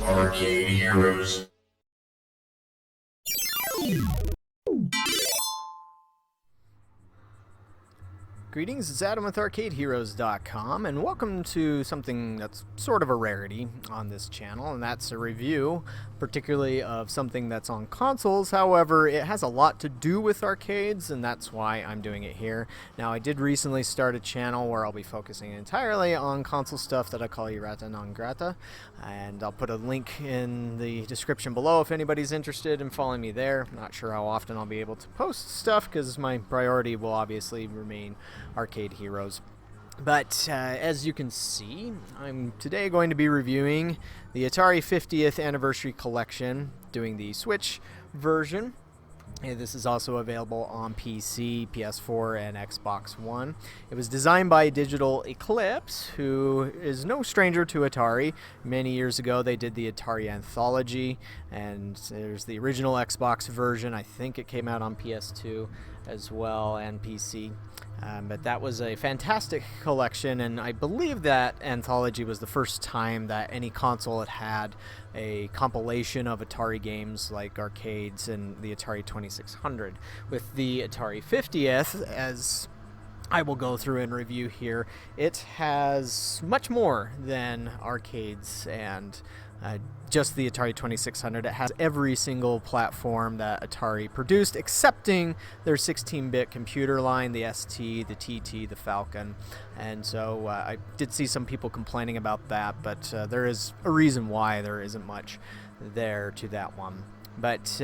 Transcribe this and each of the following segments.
Arcade Heroes. Greetings, it's Adam with ArcadeHeroes.com, and welcome to something that's sort of a rarity on this channel, and that's a review, particularly of something that's on consoles. However, it has a lot to do with arcades, and that's why I'm doing it here. Now, I did recently start a channel where I'll be focusing entirely on console stuff that I call Irata non grata, and I'll put a link in the description below if anybody's interested in following me there. I'm not sure how often I'll be able to post stuff, because my priority will obviously remain Arcade Heroes. But as you can see, I'm today going to be reviewing the Atari 50th Anniversary Collection, doing the Switch version. And this is also available on PC, PS4, and Xbox One. It was designed by Digital Eclipse, who is no stranger to Atari. Many years ago, they did the Atari Anthology, and there's the original Xbox version. I think it came out on PS2 as well, and PC. But that was a fantastic collection, and I believe that Anthology was the first time that any console had a compilation of Atari games like arcades and the Atari 2600. With the Atari 50th, as I will go through and review here, it has much more than arcades and just the Atari 2600. It has every single platform that Atari produced, excepting their 16-bit computer line, the ST, the TT, the Falcon. And so I did see some people complaining about that, but there is a reason why there isn't much there to that one. But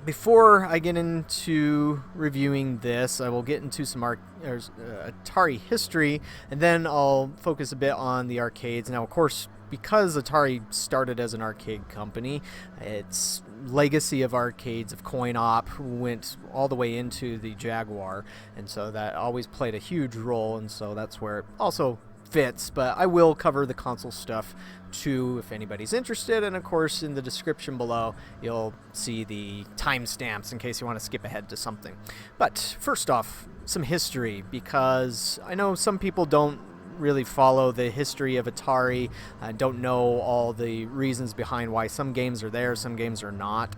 before I get into reviewing this, I will get into some Atari history, and then I'll focus a bit on the arcades. Now, of course, because Atari started as an arcade company, its legacy of arcades, of coin-op, went all the way into the Jaguar, and so that always played a huge role, and so that's where it also fits. But I will cover the console stuff too if anybody's interested, and of course in the description below you'll see the timestamps in case you want to skip ahead to something. But first off, some history, because I know some people don't really follow the history of Atari, don't know all the reasons behind why some games are there, some games are not.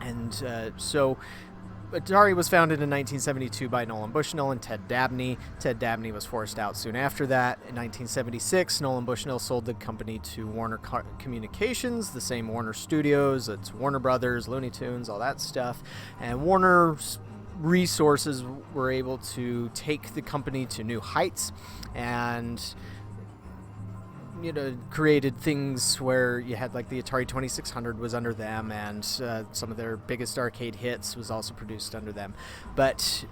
And so Atari was founded in 1972 by Nolan Bushnell and Ted Dabney. Ted Dabney was forced out soon after that. In 1976, Nolan Bushnell sold the company to Warner Communications, the same Warner Studios. It's Warner Brothers, Looney Tunes, all that stuff. And Warner's resources were able to take the company to new heights, and created things where you had like the Atari 2600 was under them, and some of their biggest arcade hits was also produced under them. But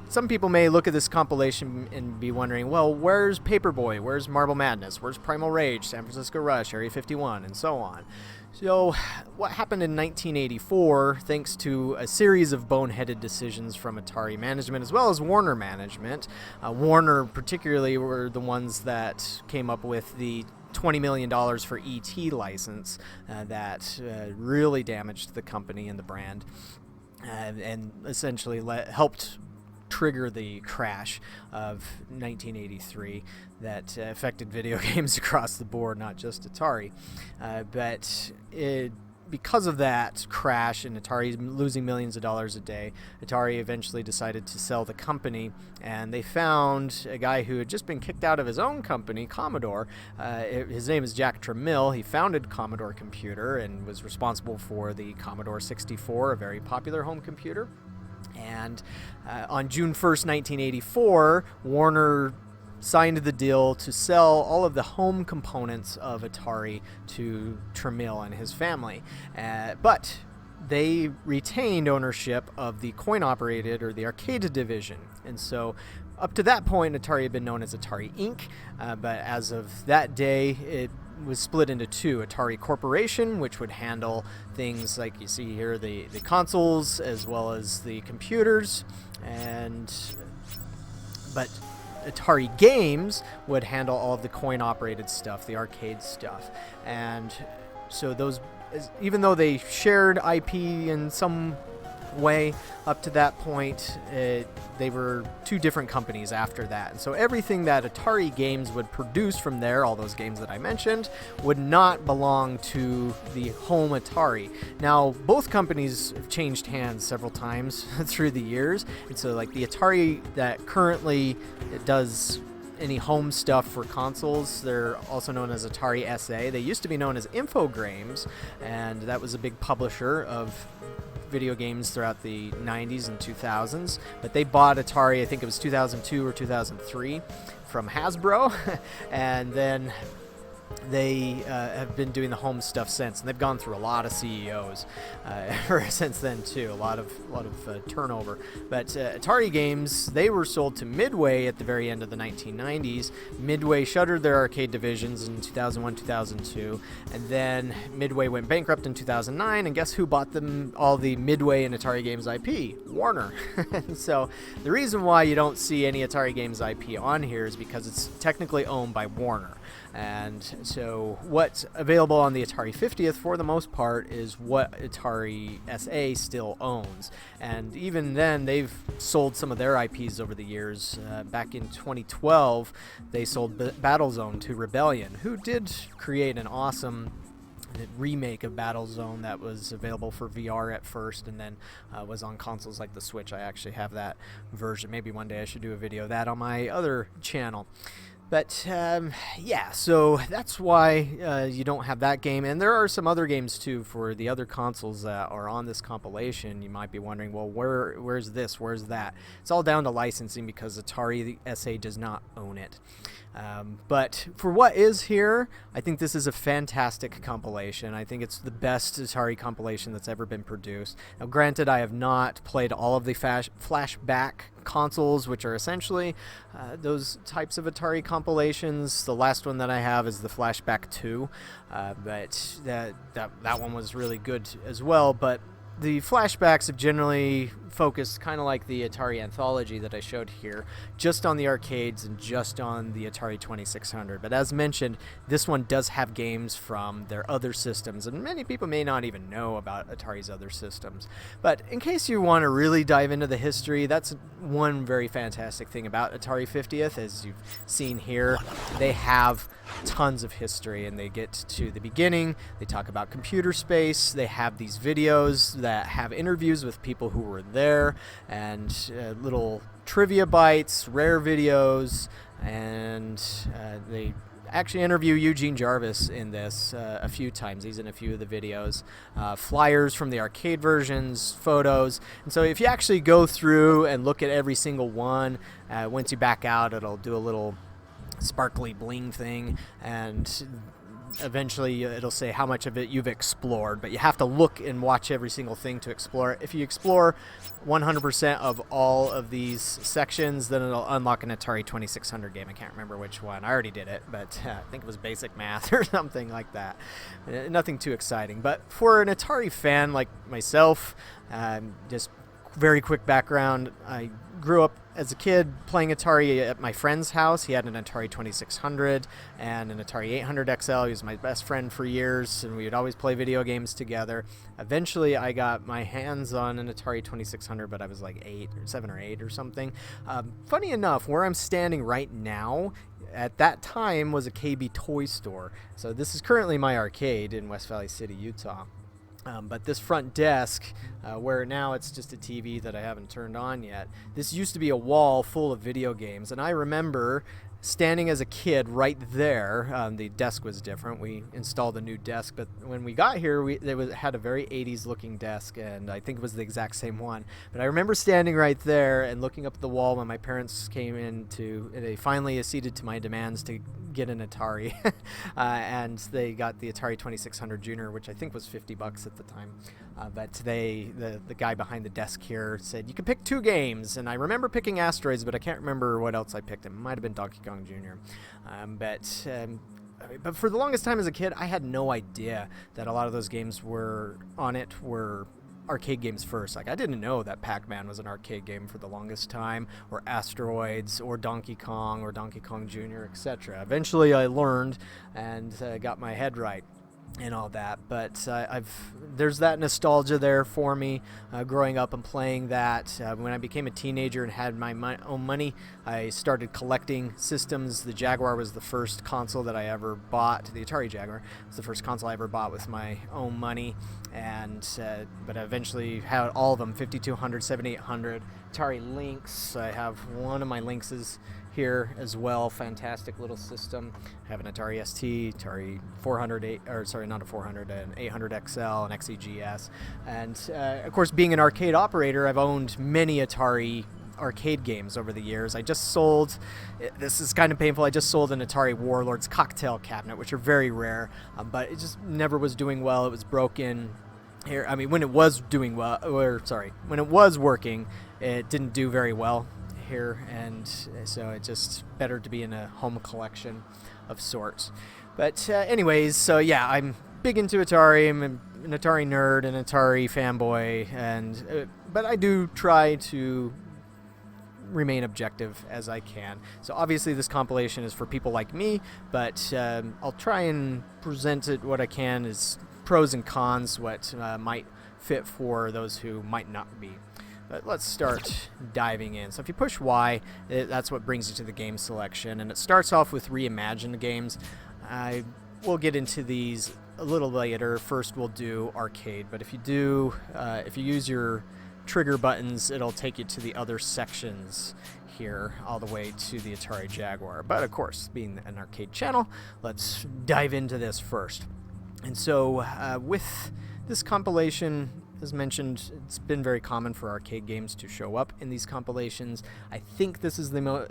some people may look at this compilation and be wondering, well, where's Paperboy? Where's Marble Madness? Where's Primal Rage, San Francisco Rush, Area 51, and so on? So what happened in 1984, thanks to a series of boneheaded decisions from Atari management as well as Warner management, Warner particularly were the ones that came up with the $20 million for ET license that really damaged the company and the brand, and essentially helped trigger the crash of 1983 that affected video games across the board, not just Atari. But because of that crash and Atari losing millions of dollars a day, Atari eventually decided to sell the company, and they found a guy who had just been kicked out of his own company, Commodore. His name is Jack Tramiel. He founded Commodore Computer and was responsible for the Commodore 64, a very popular home computer. And on June 1st, 1984, Warner signed the deal to sell all of the home components of Atari to Tramiel and his family. But they retained ownership of the coin-operated, or the arcade division. And so up to that point, Atari had been known as Atari Inc., but as of that day, it was split into two: Atari Corporation, which would handle things like you see here, the consoles as well as the computers, but Atari Games would handle all of the coin-operated stuff, the arcade stuff. And so those, even though they shared IP in some way up to that point. They were two different companies after that. And so everything that Atari Games would produce from there, all those games that I mentioned, would not belong to the home Atari. Now, both companies have changed hands several times through the years. And so like the Atari that currently does any home stuff for consoles, they're also known as Atari SA. They used to be known as Infogrames, and that was a big publisher of video games throughout the 90s and 2000s, but they bought Atari, I think it was 2002 or 2003, from Hasbro, and then they have been doing the home stuff since, and they've gone through a lot of CEOs ever since then too. A lot of turnover. But Atari Games, they were sold to Midway at the very end of the 1990s. Midway shuttered their arcade divisions in 2001, 2002, and then Midway went bankrupt in 2009. And guess who bought them all the Midway and Atari Games IP? Warner. And so the reason why you don't see any Atari Games IP on here is because it's technically owned by Warner. And so what's available on the Atari 50th for the most part is what Atari SA still owns. And even then, they've sold some of their IPs over the years. Back in 2012, they sold Battlezone to Rebellion, who did create an awesome remake of Battlezone that was available for VR at first, and then was on consoles like the Switch. I actually have that version. Maybe one day I should do a video of that on my other channel. But yeah, so that's why you don't have that game. And there are some other games too for the other consoles that are on this compilation. You might be wondering, well, where's this? Where's that? It's all down to licensing because Atari SA does not own it. But for what is here, I think this is a fantastic compilation. I think it's the best Atari compilation that's ever been produced. Now, granted, I have not played all of the flashback consoles, which are essentially those types of Atari compilations. The last one that I have is the Flashback 2, but that one was really good as well. But the flashbacks have generally focused, kind of like the Atari Anthology that I showed here, just on the arcades and just on the Atari 2600. But as mentioned, this one does have games from their other systems, and many people may not even know about Atari's other systems. But in case you want to really dive into the history, that's one very fantastic thing about Atari 50th. As you've seen here, they have tons of history, and they get to the beginning, they talk about computer space, they have these videos that have interviews with people who were there, and little trivia bites, rare videos, and they actually interview Eugene Jarvis in this a few times. He's in a few of the videos. Flyers from the arcade versions, photos. And so if you actually go through and look at every single one, once you back out, it'll do a little sparkly bling thing, and eventually it'll say how much of it you've explored, but you have to look and watch every single thing to explore it. If you explore 100% of all of these sections, then it'll unlock an Atari 2600 game. I can't remember which one. I already did it, but I think it was Basic Math or something like that. Nothing too exciting. But for an Atari fan like myself, just very quick background, I grew up as a kid playing Atari at my friend's house. He had an Atari 2600 and an Atari 800 XL. He was my best friend for years, and we would always play video games together. Eventually, I got my hands on an Atari 2600, but I was like 7 or 8 or something. Funny enough, where I'm standing right now, at that time was a KB toy store. So this is currently my arcade in West Valley City, Utah. But this front desk, where now it's just a TV that I haven't turned on yet, this used to be a wall full of video games. And I remember standing as a kid right there. The desk was different. We installed a new desk, but when we got here, it had a very 80s looking desk, and I think it was the exact same one. But I remember standing right there and looking up at the wall when my parents came in they finally acceded to my demands to get an Atari, and they got the Atari 2600 Junior, which I think was $50 at the time. But the guy behind the desk here said you can pick 2 games, and I remember picking Asteroids, but I can't remember what else I picked. It might have been Donkey Kong Jr. But for the longest time as a kid, I had no idea that a lot of those games were arcade games first. Like, I didn't know that Pac-Man was an arcade game for the longest time, or Asteroids, or Donkey Kong Jr., etc. Eventually I learned and got my head right. and all that, but there's that nostalgia there for me, growing up and playing that. When I became a teenager and had my own money, I started collecting systems. The Jaguar was the first console that I ever bought. The Atari Jaguar was the first console I ever bought with my own money, and but I eventually had all of them: 5200, 7800, Atari Lynx. I have one of my Lynxes here as well. Fantastic little system. I have an Atari ST, Atari 400, or sorry, not a 400, an 800 XL, an XEGS, and of course, being an arcade operator, I've owned many Atari arcade games over the years. I just sold, this is kind of painful, I just sold an Atari Warlords cocktail cabinet, which are very rare, but it just never was doing well. It was broken. Here, I mean, when it was doing well, or sorry, when it was working, it didn't do very well here, and so it's just better to be in a home collection of sorts. But anyways, so yeah, I'm big into Atari. I'm an Atari nerd, an Atari fanboy, and but I do try to remain objective as I can. So obviously this compilation is for people like me, but I'll try and present it what I can as pros and cons, what might fit for those who might not be. But let's start diving in. So if you push Y, that's what brings you to the game selection, and it starts off with Reimagined games. We'll get into these a little later. First we'll do arcade, but if you use your trigger buttons, it'll take you to the other sections here, all the way to the Atari Jaguar. But of course, being an arcade channel, let's dive into this first. And so with this compilation, as mentioned, it's been very common for arcade games to show up in these compilations. I think this is the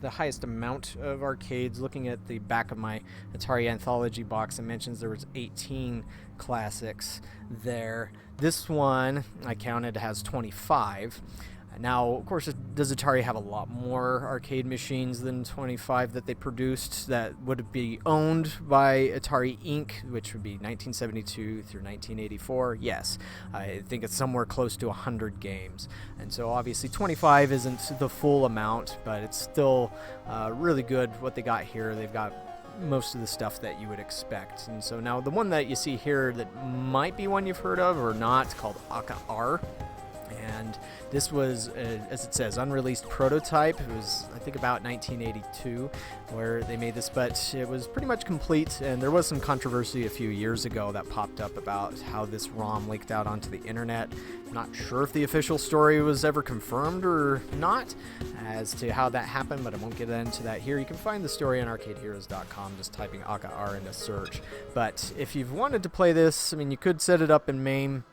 highest amount of arcades. Looking at the back of my Atari Anthology box, it mentions there was 18 classics there. This one, I counted, has 25. Now, of course, does Atari have a lot more arcade machines than 25 that they produced that would be owned by Atari Inc., which would be 1972 through 1984? Yes. I think it's somewhere close to 100 games. And so obviously 25 isn't the full amount, but it's still really good what they got here. They've got most of the stuff that you would expect. And so now the one that you see here that might be one you've heard of or not, it's called AKR. And this was, as it says, unreleased prototype. It was, I think, about 1982 where they made this, but it was pretty much complete, and there was some controversy a few years ago that popped up about how this ROM leaked out onto the internet. I'm not sure if the official story was ever confirmed or not as to how that happened, but I won't get into that here. You can find the story on arcadeheroes.com, just typing AKR into search. But if you've wanted to play this, I mean, you could set it up in MAME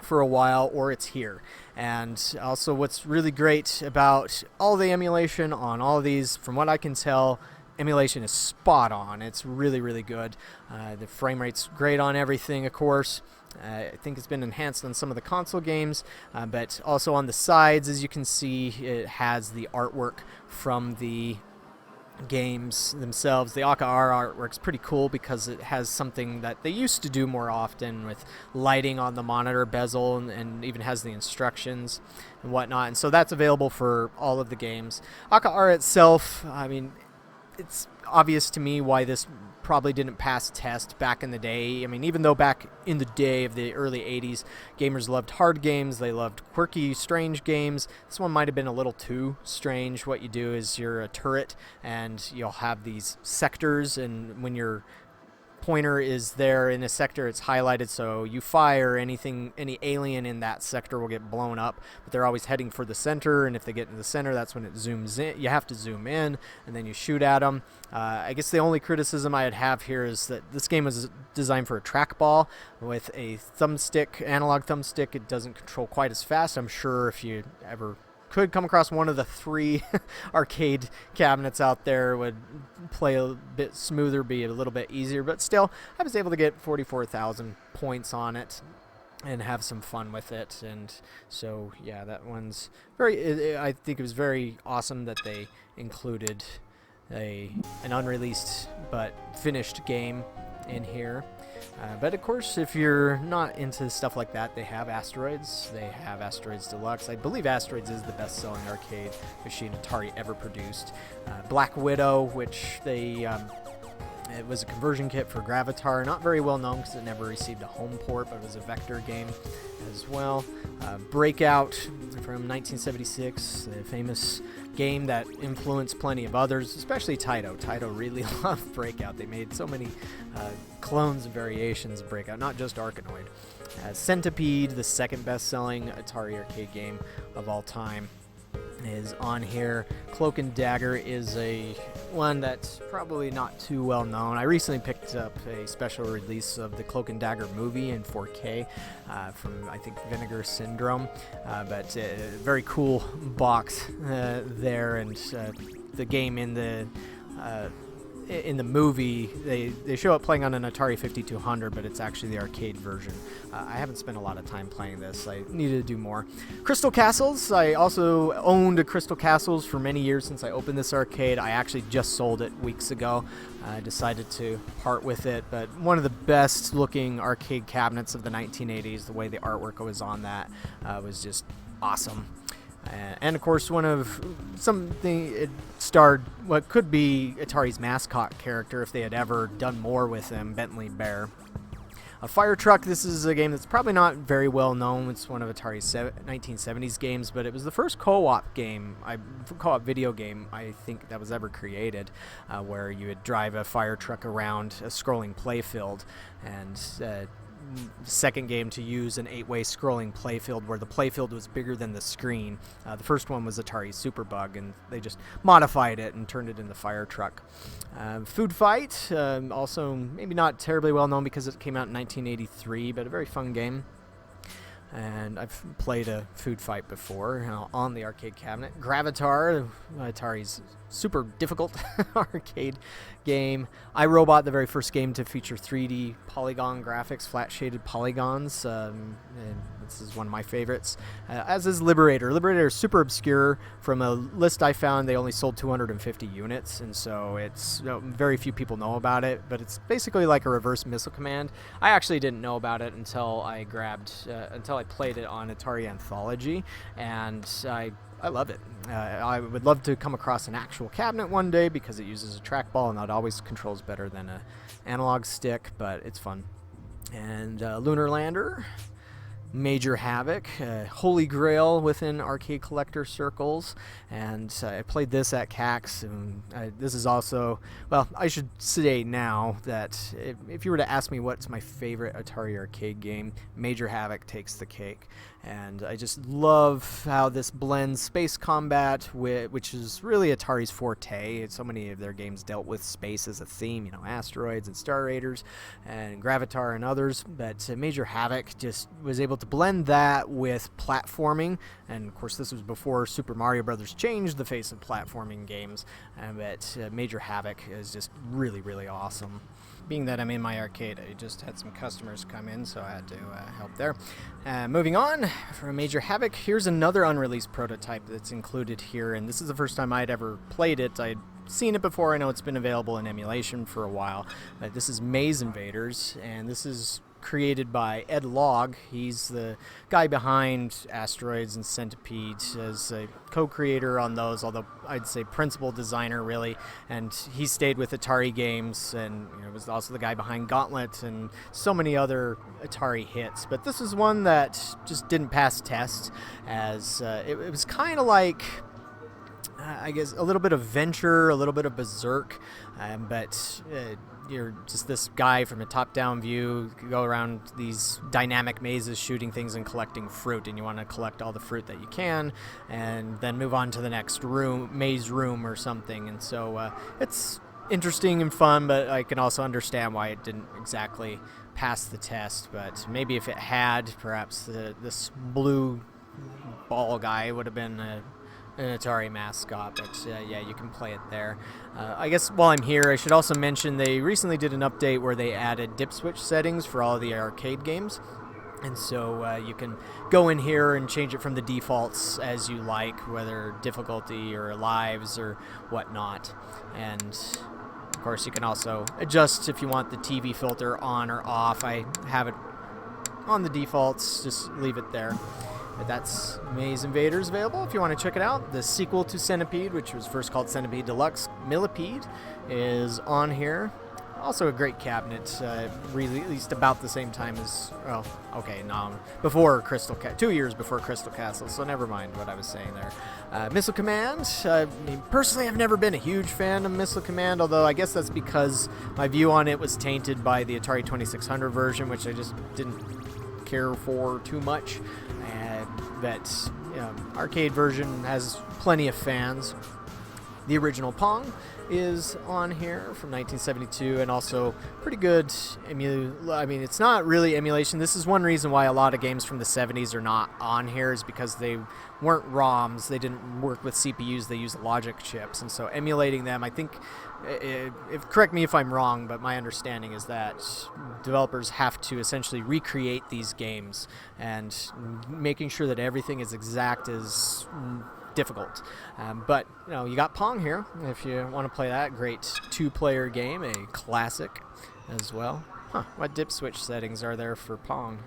for a while, or it's here. And also what's really great about all the emulation on all of these, from what I can tell, emulation is spot on. It's really, really good. The frame rate's great on everything, of course. I think it's been enhanced on some of the console games, but also on the sides, as you can see, it has the artwork from the games themselves. The AKR artwork's pretty cool because it has something that they used to do more often with lighting on the monitor bezel, and even has the instructions and whatnot. And so that's available for all of the games. AKR itself, I mean, it's obvious to me why this probably didn't pass test back in the day. I mean, even though back in the day of the early 80s, gamers loved hard games, they loved quirky, strange games. This one might have been a little too strange. What you do is you're a turret, and you'll have these sectors, and when your pointer is there in a sector, it's highlighted, so you fire anything, any alien in that sector will get blown up, but they're always heading for the center, and if they get in the center, that's when it zooms in. You have to zoom in, and then you shoot at them. I guess the only criticism I'd have here is that this game was designed for a trackball. With a thumbstick, analog thumbstick, it doesn't control quite as fast. I'm sure if you ever could come across one of the 3 arcade cabinets out there, would play a bit smoother, be a little bit easier, but still I was able to get 44,000 points on it and have some fun with it. And so yeah, that one's very, I think it was very awesome that they included an unreleased but finished game in here. But of course, if you're not into stuff like that, they have Asteroids. They have Asteroids Deluxe. I believe Asteroids is the best-selling arcade machine Atari ever produced. Black Widow, which they It was a conversion kit for Vctr, not very well known because it never received a home port, but it was a Vctr game as well. Breakout from 1976, the famous game that influenced plenty of others, especially Taito. Taito really loved Breakout. They made so many clones and variations of Breakout, not just Arkanoid. Centipede, the second best-selling Atari arcade game of all time, is on here. Cloak and Dagger is one that's probably not too well known. I recently picked up a special release of the Cloak and Dagger movie in 4K from, I think, Vinegar Syndrome, but a very cool box there, and the game in the movie, they show it playing on an Atari 5200, but it's actually the arcade version. I haven't spent a lot of time playing this. I needed to do more. Crystal Castles. I also owned a Crystal Castles for many years since I opened this arcade. I actually just sold it weeks ago. I decided to part with it, but one of the best looking arcade cabinets of the 1980s. The way the artwork was on that was just awesome. And of course, it starred what could be Atari's mascot character if they had ever done more with him, Bentley Bear. A Fire Truck. This is a game that's probably not very well known. It's one of Atari's 1970s games, but it was the first co-op video game I think that was ever created, where you would drive a fire truck around a scrolling playfield, and second game to use an 8-way scrolling playfield where the playfield was bigger than the screen. The first one was Atari Superbug, and they just modified it and turned it into Fire Truck. Food Fight, also maybe not terribly well known because it came out in 1983, but a very fun game. And I've played a Food Fight before on the arcade cabinet. Gravitar, Atari's super difficult arcade game. iRobot, the very first game to feature 3D polygon graphics, flat shaded polygons. And this is one of my favorites. As is Liberator. Liberator is super obscure. From a list I found, they only sold 250 units, and so it's very few people know about it. But it's basically like a reverse missile command. I actually didn't know about it until I played it on Atari Anthology, and I love it. I would love to come across an actual cabinet one day because it uses a trackball and that always controls better than an analog stick, but it's fun. And Lunar Lander, Major Havoc, holy grail within arcade collector circles, and I played this at CAX, and this is also, well, I should say now that if you were to ask me what's my favorite Atari arcade game, Major Havoc takes the cake. And I just love how this blends space combat, which is really Atari's forte. So many of their games dealt with space as a theme, asteroids and Star Raiders and Gravitar and others. But Major Havoc just was able to blend that with platforming. And of course, this was before Super Mario Bros. Changed the face of platforming games. But Major Havoc is just really, really awesome. Being that I'm in my arcade, I just had some customers come in, so I had to help there. Moving on, from Major Havoc, here's another unreleased prototype that's included here, and this is the first time I'd ever played it. I'd seen it before. I know it's been available in emulation for a while. This is Maze Invaders, and this is created by Ed Logg. He's the guy behind Asteroids and Centipede, as a co-creator on those, although I'd say principal designer really, and he stayed with Atari games, and was also the guy behind Gauntlet and so many other Atari hits. But this is one that just didn't pass test, as it was kind of like, I guess, a little bit of Venture, a little bit of Berserk, but you're just this guy from a top-down view, go around these dynamic mazes shooting things and collecting fruit, and you want to collect all the fruit that you can and then move on to the next maze room or something. And so it's interesting and fun, but I can also understand why it didn't exactly pass the test. But maybe if it had, perhaps this blue ball guy would have been an Atari mascot, but yeah, you can play it there. I guess while I'm here, I should also mention they recently did an update where they added dip switch settings for all the arcade games, and so you can go in here and change it from the defaults as you like, whether difficulty or lives or whatnot. And of course, you can also adjust if you want the TV filter on or off. I have it on the defaults, just leave it there. But that's Maze Invaders available if you want to check it out. The sequel to Centipede, which was first called Centipede Deluxe, Millipede, is on here. Also a great cabinet, released about the same time as, well, okay, no, before 2 years before Crystal Castle, so never mind what I was saying there. Missile Command, I mean, personally I've never been a huge fan of Missile Command, although I guess that's because my view on it was tainted by the Atari 2600 version, which I just didn't care for too much, but arcade version has plenty of fans. The original Pong is on here from 1972, and also pretty good I mean, it's not really emulation. This is one reason why a lot of games from the 70s are not on here, is because they weren't ROMs. They didn't work with CPUs. They used logic chips, and so emulating them, I think, correct me if I'm wrong, but my understanding is that developers have to essentially recreate these games, and making sure that everything is exact is difficult. But you got Pong here if you want to play that. Great 2-player game, a classic as well. What dip switch settings are there for Pong?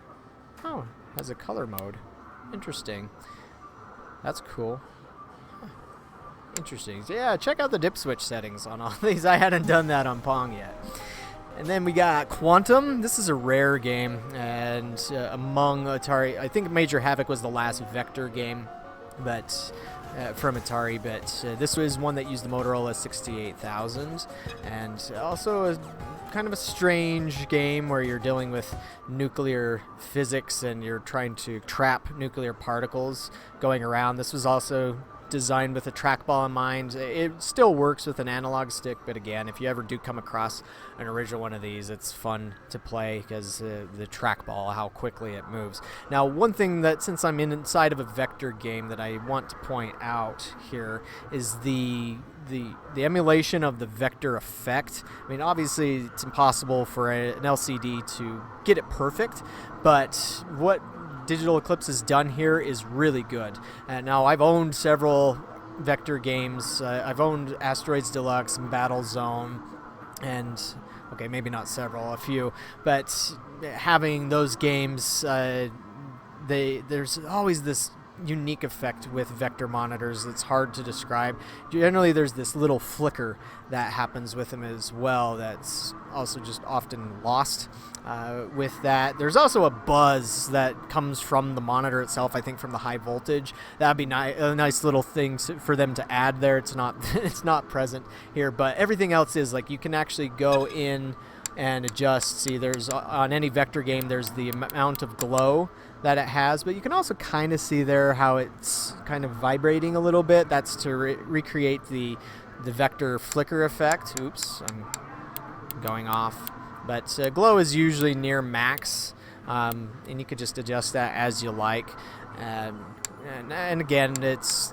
Oh, it has a color mode. Interesting. That's cool. Interesting. So yeah, check out the dip switch settings on all these. I hadn't done that on Pong yet. And then we got Quantum. This is a rare game, and among Atari, I think Major Havoc was the last Vector game, but from Atari, but this was one that used the Motorola 68000, and also a kind of a strange game where you're dealing with nuclear physics and you're trying to trap nuclear particles going around. This was also designed with a trackball in mind. It still works with an analog stick, but again, if you ever do come across an original one of these, it's fun to play because the trackball, how quickly it moves. Now, one thing that, since I'm inside of a Vector game, that I want to point out here is the emulation of the Vector effect. I mean, obviously it's impossible for an LCD to get it perfect, but what Digital Eclipse has done here is really good. Now, I've owned several Vector games. I've owned Asteroids Deluxe and Battle Zone, and okay, maybe not several, a few, but having those games, there's always this unique effect with Vector monitors that's hard to describe. Generally, there's this little flicker that happens with them as well that's also just often lost with that. There's also a buzz that comes from the monitor itself, I think from the high voltage. That'd be a nice little thing for them to add there. It's not it's not present here, but everything else is. Like, you can actually go in and adjust. See, there's on any Vector game, there's the amount of glow that it has, but you can also kind of see there how it's kind of vibrating a little bit. That's to recreate the Vector flicker effect. Oops, I'm going off. But glow is usually near max, and you could just adjust that as you like. And again, it's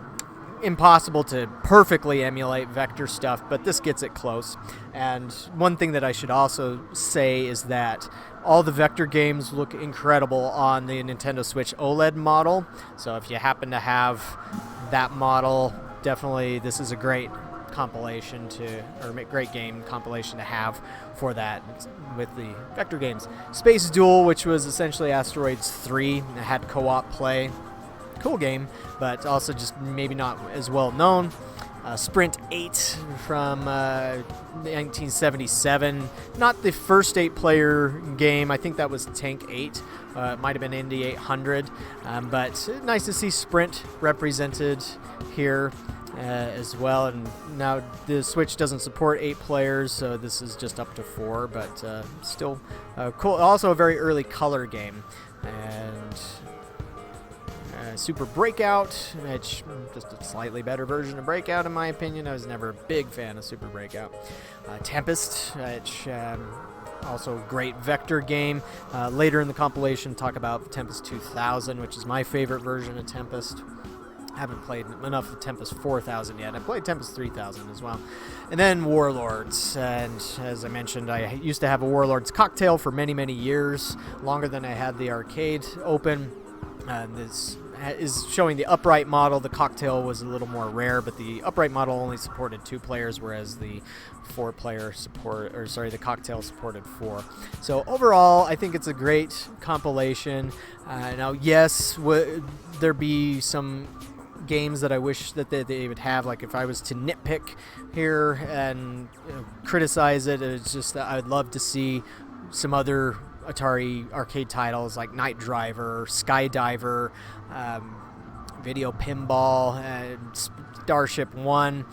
impossible to perfectly emulate Vector stuff, but this gets it close. And one thing that I should also say is that all the Vector games look incredible on the Nintendo Switch OLED model. So if you happen to have that model, definitely this is a great compilation great game compilation to have for that with the Vector games. Space Duel, which was essentially Asteroids 3, it had co-op play. Cool game, but also just maybe not as well known. Sprint 8 from 1977. Not the first 8-player game. I think that was Tank 8. It might have been Indy 800. But nice to see Sprint represented here as well. And now the Switch doesn't support 8 players, so this is just up to 4. But still cool. Also a very early color game. And Super Breakout, which just a slightly better version of Breakout in my opinion. I was never a big fan of Super Breakout. Tempest, which also a great Vector game. Later in the compilation, talk about Tempest 2000, which is my favorite version of Tempest. I haven't played enough of Tempest 4000 yet. I played Tempest 3000 as well. And then Warlords, and as I mentioned, I used to have a Warlords cocktail for many, many years, longer than I had the arcade open. This is showing the upright model. The cocktail was a little more rare, but the upright model only supported 2 players, whereas the 4-player the cocktail supported 4. So overall, I think it's a great compilation. Now, yes, would there be some games that I wish that they would have. Like if I was to nitpick here and criticize it, it's just that I'd love to see some other Atari arcade titles like Night Driver, Skydiver, Video Pinball, Starship 1.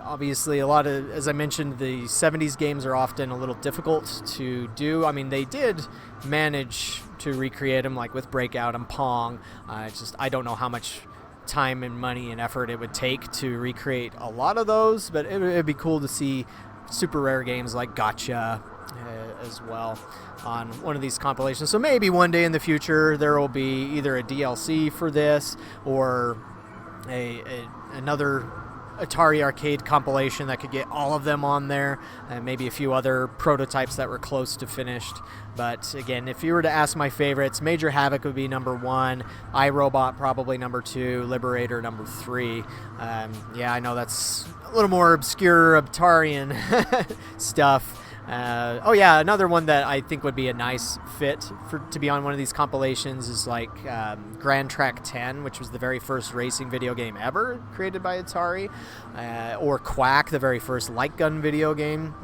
Obviously, a lot of, as I mentioned, the 70s games are often a little difficult to do. I mean, they did manage to recreate them, like with Breakout and Pong. It's just, I don't know how much time and money and effort it would take to recreate a lot of those, but it'd be cool to see super rare games like Gotcha as well on one of these compilations. So maybe one day in the future there will be either a DLC for this or another Atari arcade compilation that could get all of them on there, and maybe a few other prototypes that were close to finished. But again, if you were to ask my favorites, Major Havoc would be number 1, iRobot probably number 2, Liberator number 3. Yeah, I know that's a little more obscure Atarian stuff. Oh yeah, another one that I think would be a nice fit to be on one of these compilations is like Grand Track 10, which was the very first racing video game ever created by Atari, or Quack, the very first light gun video game.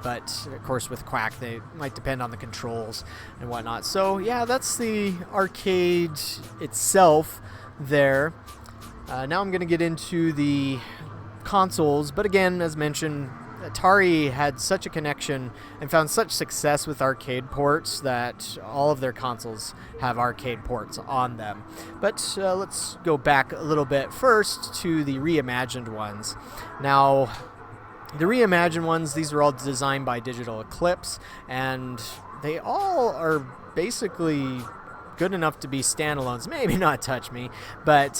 But of course with Quack they might depend on the controls and whatnot. So yeah, that's the arcade itself there. Now I'm going to get into the consoles, but again, as mentioned, Atari had such a connection and found such success with arcade ports that all of their consoles have arcade ports on them. But let's go back a little bit first to the reimagined ones. Now, the reimagined ones, these were all designed by Digital Eclipse, and they all are basically good enough to be standalones. Maybe not Touch Me, but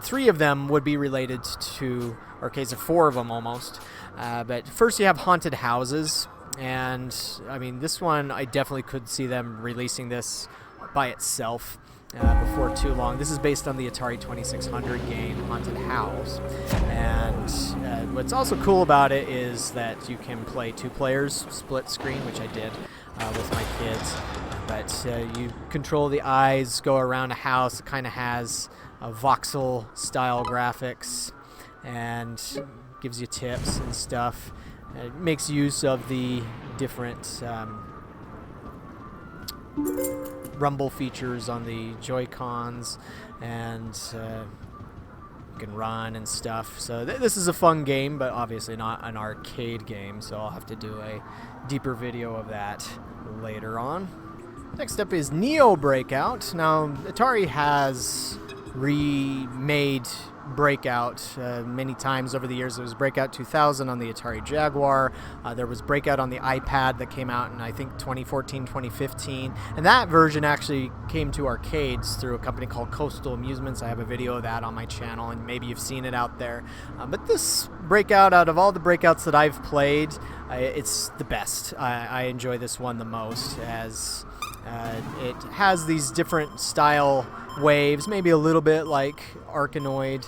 3 of them would be related to arcades, or 4 of them almost. But first you have Haunted Houses, and I mean, this one I definitely could see them releasing this by itself before too long. This is based on the Atari 2600 game Haunted House, and what's also cool about it is that you can play 2 players split screen, which I did with my kids. But you control the eyes, go around a house. It kind of has voxel style graphics and gives you tips and stuff. It makes use of the different rumble features on the Joy-Cons, and you can run and stuff. So this is a fun game, but obviously not an arcade game, so I'll have to do a deeper video of that later on. Next up is Neo Breakout. Now, Atari has remade Breakout many times over the years. There was Breakout 2000 on the Atari Jaguar. There was Breakout on the iPad that came out in, I think, 2014, 2015. And that version actually came to arcades through a company called Coastal Amusements. I have a video of that on my channel, and maybe you've seen it out there. But this Breakout, out of all the Breakouts that I've played, it's the best. I enjoy this one the most, as it has these different style waves, maybe a little bit like Arkanoid,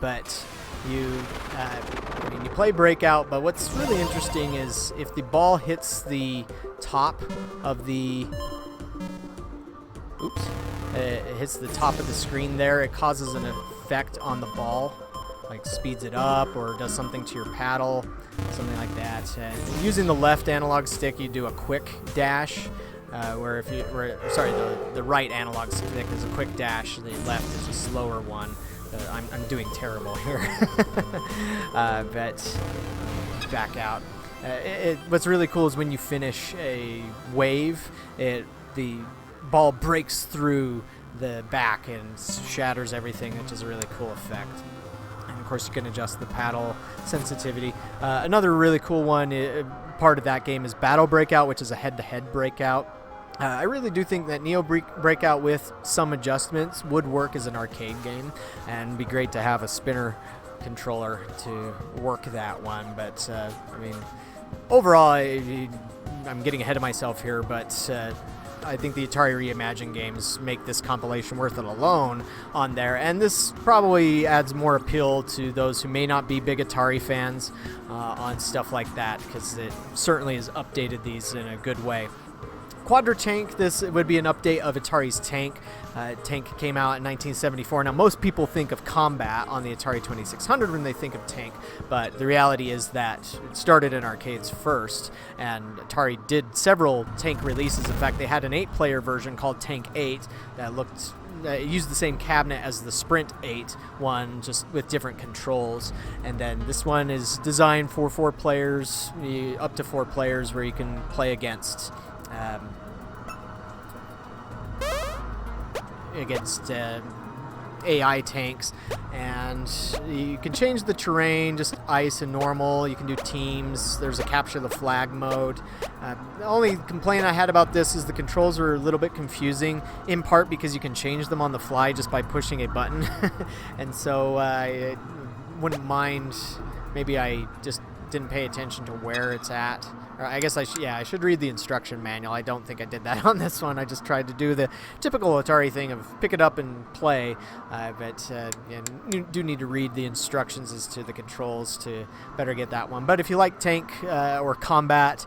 but you play Breakout. But what's really interesting is if the ball hits the top of the it hits the top of the screen there, it causes an effect on the ball, like speeds it up or does something to your paddle, something like that. Using the left analog stick, you do a quick dash. Where if you, the right analog stick is a quick dash, the left is a slower one. I'm doing terrible here. But back out. What's really cool is when you finish a wave, the ball breaks through the back and shatters everything, which is a really cool effect. And of course, you can adjust the paddle sensitivity. Another really cool one, part of that game, is Battle Breakout, which is a head-to-head breakout. I really do think that Neo Breakout with some adjustments would work as an arcade game, and it'd be great to have a spinner controller to work that one. But I mean, overall, I'm getting ahead of myself here, but I think the Atari Reimagined games make this compilation worth it alone on there, and this probably adds more appeal to those who may not be big Atari fans on stuff like that, because it certainly has updated these in a good way. Quadra Tank, this would be an update of Atari's Tank. Tank came out in 1974. Now, most people think of combat on the Atari 2600 when they think of Tank, but the reality is that it started in arcades first, and Atari did several Tank releases. In fact, they had an 8-player version called Tank 8 that looked... it used the same cabinet as the Sprint 8 one, just with different controls. And then this one is designed for 4 players, up to 4 players, where you can play against AI tanks, and you can change the terrain, just ice and normal. You can do teams. There's a capture the flag mode. The only complaint I had about this is the controls were a little bit confusing, in part because you can change them on the fly just by pushing a button. And so I wouldn't mind, maybe I just didn't pay attention to where it's at. Or I guess I should read the instruction manual. I don't think I did that on this one. I just tried to do the typical Atari thing of pick it up and play, but you do need to read the instructions as to the controls to better get that one. But if you like Tank or Combat,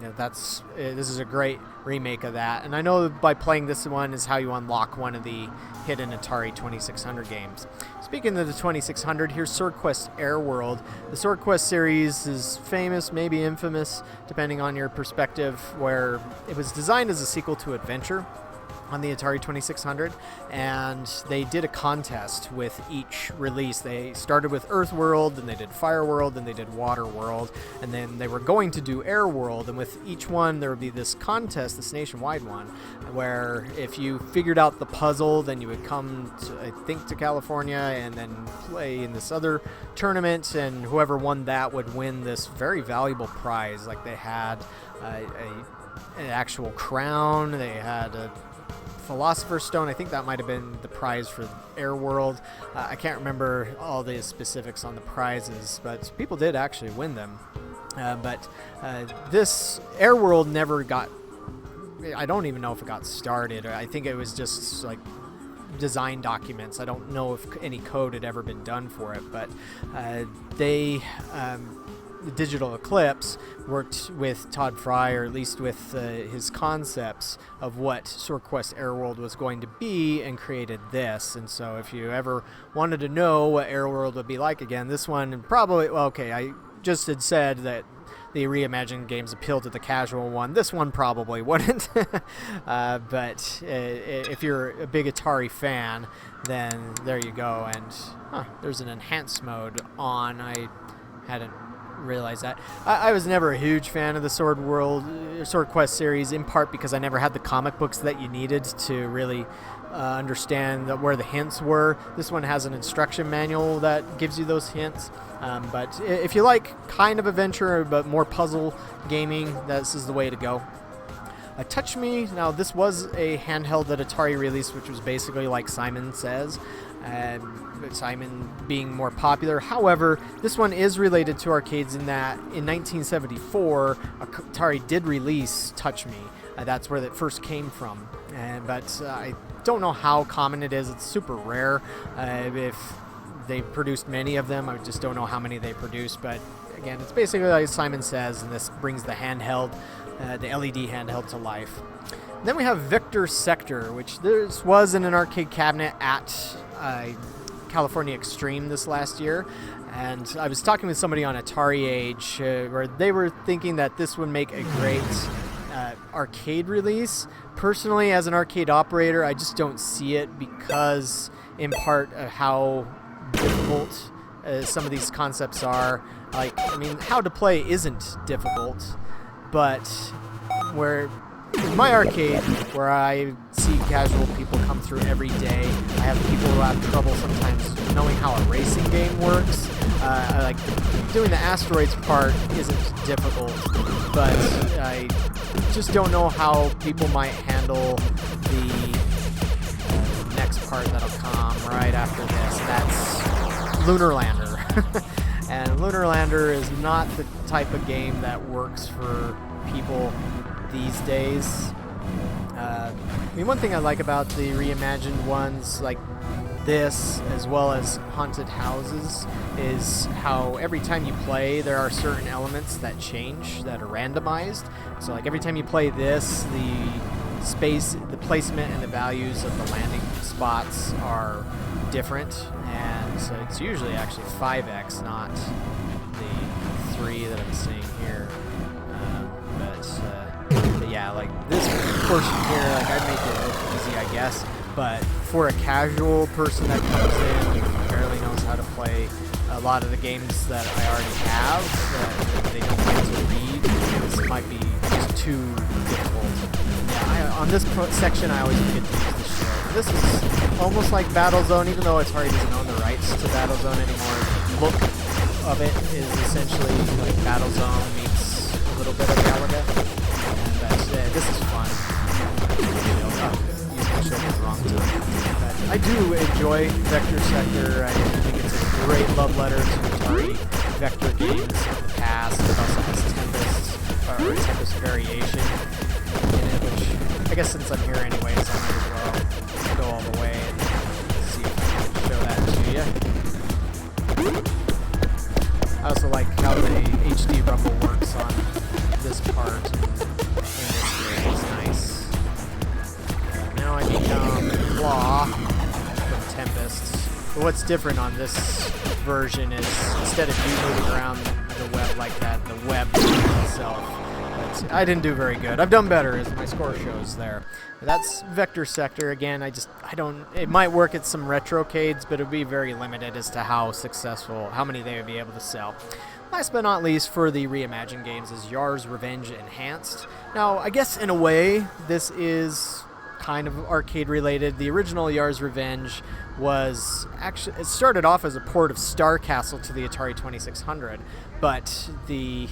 this is a great remake of that. And I know by playing this one is how you unlock one of the hidden Atari 2600 games. Speaking of the 2600, here's Sword Quest Air World. The Sword Quest series is famous, maybe infamous, depending on your perspective, where it was designed as a sequel to Adventure on the Atari 2600, and they did a contest with each release. They started with Earth World, then they did Fire World, then they did Water World, and then they were going to do Air World, and with each one there would be this contest, this nationwide one, where if you figured out the puzzle, then you would come to, I think, to California and then play in this other tournament, and whoever won that would win this very valuable prize. Like, they had an actual crown, they had a Philosopher's Stone. I think that might have been the prize for Air World. I can't remember all the specifics on the prizes, but people did actually win them. But this Air World never got... I don't even know if it got started. I think it was just like design documents. I don't know if any code had ever been done for it, but the Digital Eclipse worked with Todd Fry, or at least with his concepts of what Sword Quest Air World was going to be, and created this. And so if you ever wanted to know what Air World would be like again, this one probably... Well, okay, I just had said that the reimagined games appeal to the casual one. This one probably wouldn't. But if you're a big Atari fan, then there you go. And there's an enhanced mode on. I hadn't realized that. I was never a huge fan of the Sword Quest series, in part because I never had the comic books that you needed to really understand where the hints were. This one has an instruction manual that gives you those hints. But if you like kind of adventure but more puzzle gaming, this is the way to go. Touch Me. Now, this was a handheld that Atari released, which was basically like Simon Says, Simon being more popular. However, this one is related to arcades in that in 1974, Atari did release Touch Me. That's where that first came from. But I don't know how common it is. It's super rare. If they produced many of them, I just don't know how many they produced. But again, it's basically like Simon Says, and this brings the handheld, the LED handheld to life. Then we have Vctr Sctr, which this was in an arcade cabinet at California Extreme this last year. And I was talking with somebody on Atari Age where they were thinking that this would make a great arcade release. Personally, as an arcade operator, I just don't see it because, in part, of how difficult some of these concepts are. Like, I mean, how to play isn't difficult, but where in my arcade, where I see casual people come through every day, I have people who have trouble sometimes knowing how a racing game works. Like, doing the asteroids part isn't difficult, but I just don't know how people might handle the next part that'll come right after this. That's Lunar Lander. And Lunar Lander is not the type of game that works for people these days. I mean, one thing I like about the reimagined ones, like this, as well as Haunted Houses, is how every time you play, there are certain elements that change, that are randomized. So like every time you play this, the space, the placement, and the values of the landing spots are different, and so it's usually actually 5x, not the 3 that I'm seeing here. But yeah, like this portion here, like I make it look easy, I guess. But for a casual person that comes in who barely knows how to play a lot of the games that I already have, that they don't get to read, this might be just too difficult. Yeah, on this section, I always get to use the shield. This is almost like Battlezone, even though Atari doesn't own the rights to Battlezone anymore. The look of it is essentially like Battlezone meets a little bit of Galaga. And this is fun. But I do enjoy Vector Sector. I think it's a great love letter to Atari Vector games of the past. It also has Tempest Variation in it, which I guess since I'm here anyways, I might as well go all the way and see if I can show that to you. I also like how the HD rumble works on this part. It's nice. Now I become Claw from Tempest. But what's different on this version is instead of you moving around the web like that, the web itself. But I didn't do very good. I've done better, as my score shows there. But that's Vector Sector. Again, I don't. It might work at some retrocades, but it would be very limited as to how successful, how many they would be able to sell. Last but not least, for the Reimagined games, is Yar's Revenge Enhanced. Now, I guess in a way, this is kind of arcade related. The original Yar's Revenge was actually, it started off as a port of Star Castle to the Atari 2600, but the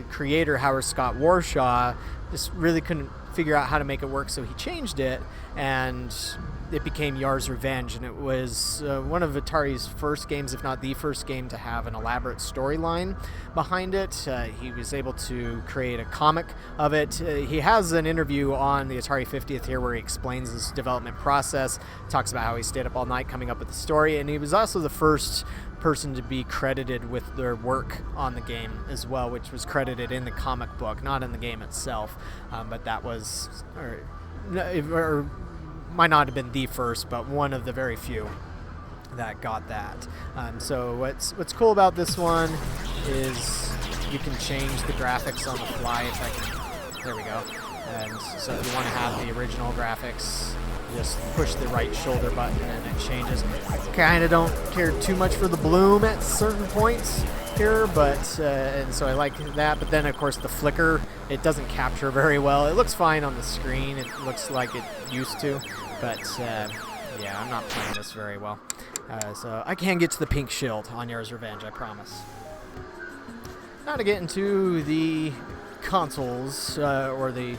creator, Howard Scott Warshaw, just really couldn't figure out how to make it work, so he changed it, and it became Yar's Revenge, and it was one of Atari's first games, if not the first game, to have an elaborate storyline behind it. He was able to create a comic of it. He has an interview on the Atari 50th here where he explains his development process, talks about how he stayed up all night coming up with the story, and he was also the first person to be credited with their work on the game as well, which was credited in the comic book, not in the game itself, but that was... or might not have been the first, but one of the very few that got that. So what's cool about this one is you can change the graphics on the fly. If I can, there we go. And so if you want to have the original graphics, just push the right shoulder button and it changes. I kind of don't care too much for the bloom at certain points here, but and so I like that. But then of course the flicker, it doesn't capture very well. It looks fine on the screen. It looks like it used to, but yeah, I'm not playing this very well. So I can get to the pink shield on Yar's Revenge, I promise. Now to get into the consoles, or the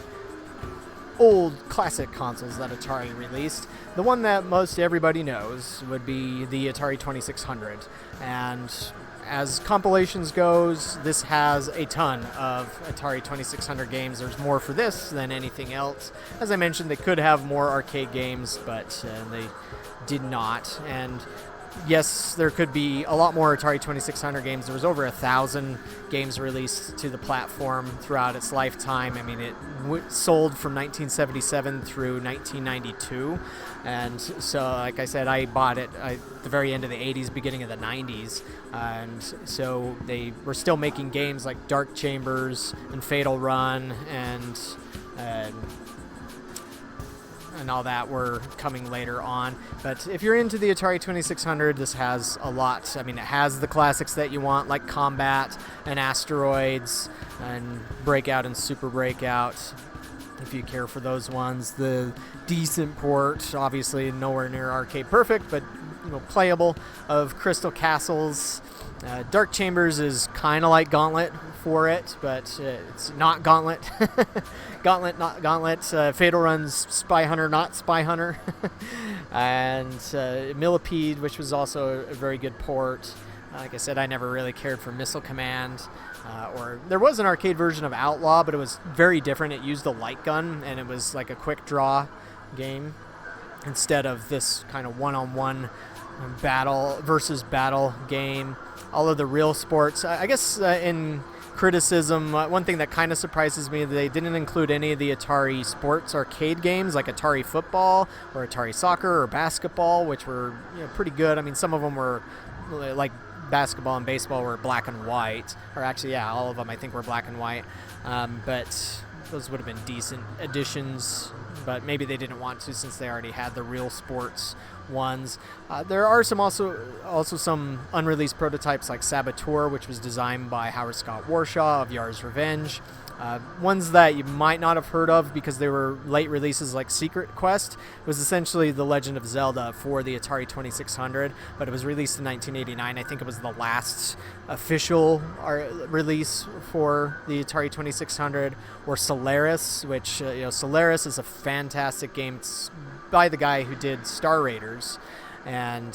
old classic consoles that Atari released. The one that most everybody knows would be the Atari 2600. And as compilations goes, this has a ton of Atari 2600 games. There's more for this than anything else. As I mentioned, they could have more arcade games, but they did not. And yes, there could be a lot more Atari 2600 games. There was over 1,000 games released to the platform throughout its lifetime. I mean, it sold from 1977 through 1992. And so, like I said, I bought it at the very end of the 80s, beginning of the 90s. And so they were still making games like Dark Chambers and Fatal Run and all that were coming later on. But if you're into the Atari 2600, this has a lot. I mean, it has the classics that you want, like Combat and Asteroids and Breakout and Super Breakout, if you care for those ones. The decent port, obviously nowhere near arcade perfect, but playable, of Crystal Castles. Dark Chambers is kind of like Gauntlet for it, but it's not Gauntlet. Gauntlet, not Gauntlet. Fatal Run's Spy Hunter, not Spy Hunter. And Millipede, which was also a very good port. Like I said, I never really cared for Missile Command. Or there was an arcade version of Outlaw, but it was very different. It used a light gun, and it was like a quick draw game instead of this kind of one-on-one battle versus battle game, all of the real sports. I guess in criticism, one thing that kind of surprises me, they didn't include any of the Atari sports arcade games like Atari football or Atari soccer or basketball, which were pretty good. I mean, some of them were like basketball and baseball were black and white, or actually, yeah, all of them I think were black and white, but those would have been decent additions, but maybe they didn't want to since they already had the real sports ones. There are some also some unreleased prototypes like Saboteur, which was designed by Howard Scott Warshaw of Yar's Revenge. Ones that you might not have heard of because they were late releases like Secret Quest. It was essentially The Legend of Zelda for the Atari 2600, but it was released in 1989. I think it was the last official release for the Atari 2600. Or Solaris, which, Solaris is a fantastic game. It's by the guy who did Star Raiders, and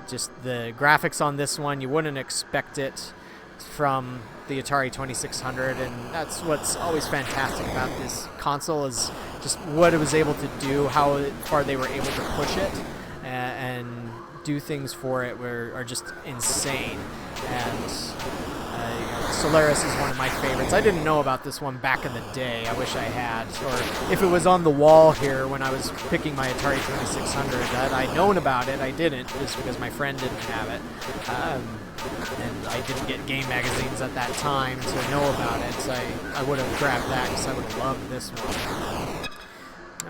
just the graphics on this one, you wouldn't expect it from the Atari 2600, and that's what's always fantastic about this console is just what it was able to do, how far they were able to push it, and do things for it are just insane. And Solaris is one of my favorites. I didn't know about this one back in the day. I wish I had. Or if it was on the wall here when I was picking my Atari 2600, that I'd known about it. I didn't, just because my friend didn't have it. And I didn't get game magazines at that time to know about it. So I would have grabbed that because I would have loved this one.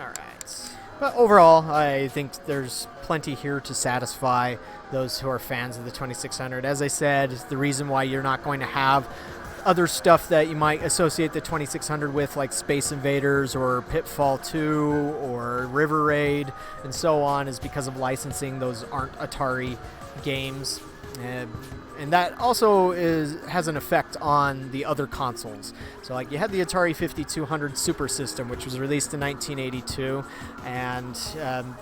All right. But overall, I think there's plenty here to satisfy those who are fans of the 2600. As I said, the reason why you're not going to have other stuff that you might associate the 2600 with, like Space Invaders or Pitfall 2 or River Raid and so on, is because of licensing. Those aren't Atari games. And that also has an effect on the other consoles. So like you had the Atari 5200 SuperSystem, which was released in 1982, and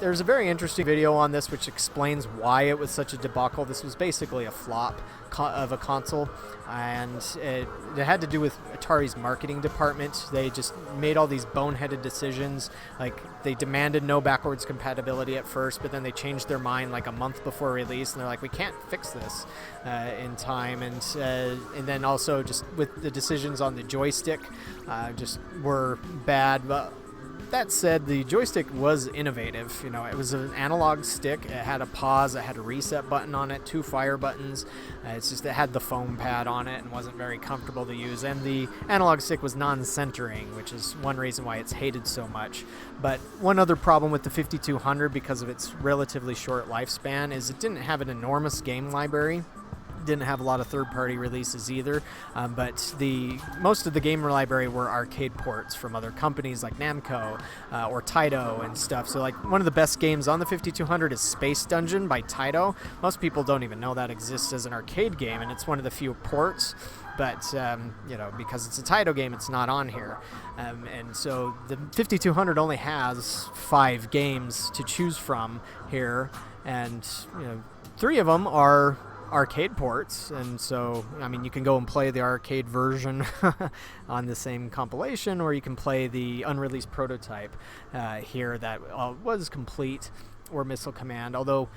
there's a very interesting video on this which explains why it was such a debacle. This was basically a flop of a console, and it had to do with Atari's marketing department. They just made all these boneheaded decisions. Like they demanded no backwards compatibility at first, but then they changed their mind like a month before release, and they're like, we can't fix this in time. And then also just with the decisions on the joystick just were bad. But that said, the joystick was innovative. It was an analog stick. It had a pause, it had a reset button on it, 2 fire buttons. It's just it had the foam pad on it and wasn't very comfortable to use. And the analog stick was non-centering, which is one reason why it's hated so much. But one other problem with the 5200, because of its relatively short lifespan, is it didn't have an enormous game library. Didn't have a lot of third-party releases either, but most of the game library were arcade ports from other companies like Namco or Taito and stuff. So like one of the best games on the 5200 is Space Dungeon by Taito. Most people don't even know that exists as an arcade game, and it's one of the few ports. But because it's a Taito game, it's not on here, and so the 5200 only has 5 games to choose from here, and 3 of them are arcade ports, and so you can go and play the arcade version on the same compilation, or you can play the unreleased prototype here that was complete, or Missile Command. Although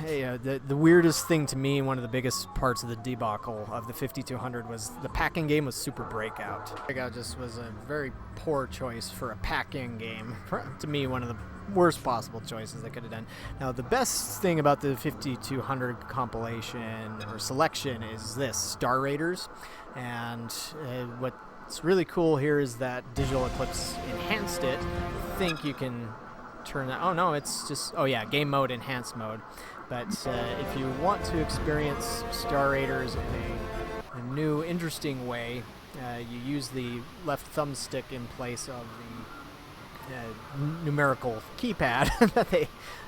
the weirdest thing to me, one of the biggest parts of the debacle of the 5200 was the packing game was Super Breakout. Breakout just was a very poor choice for a packing game. To me, one of the worst possible choices they could have done. Now, the best thing about the 5200 compilation or selection is this, Star Raiders. And what's really cool here is that Digital Eclipse enhanced it. I think you can turn that. Oh no, it's just, oh yeah, game mode, enhanced mode. But if you want to experience Star Raiders in a new, interesting way, you use the left thumbstick in place of the numerical keypad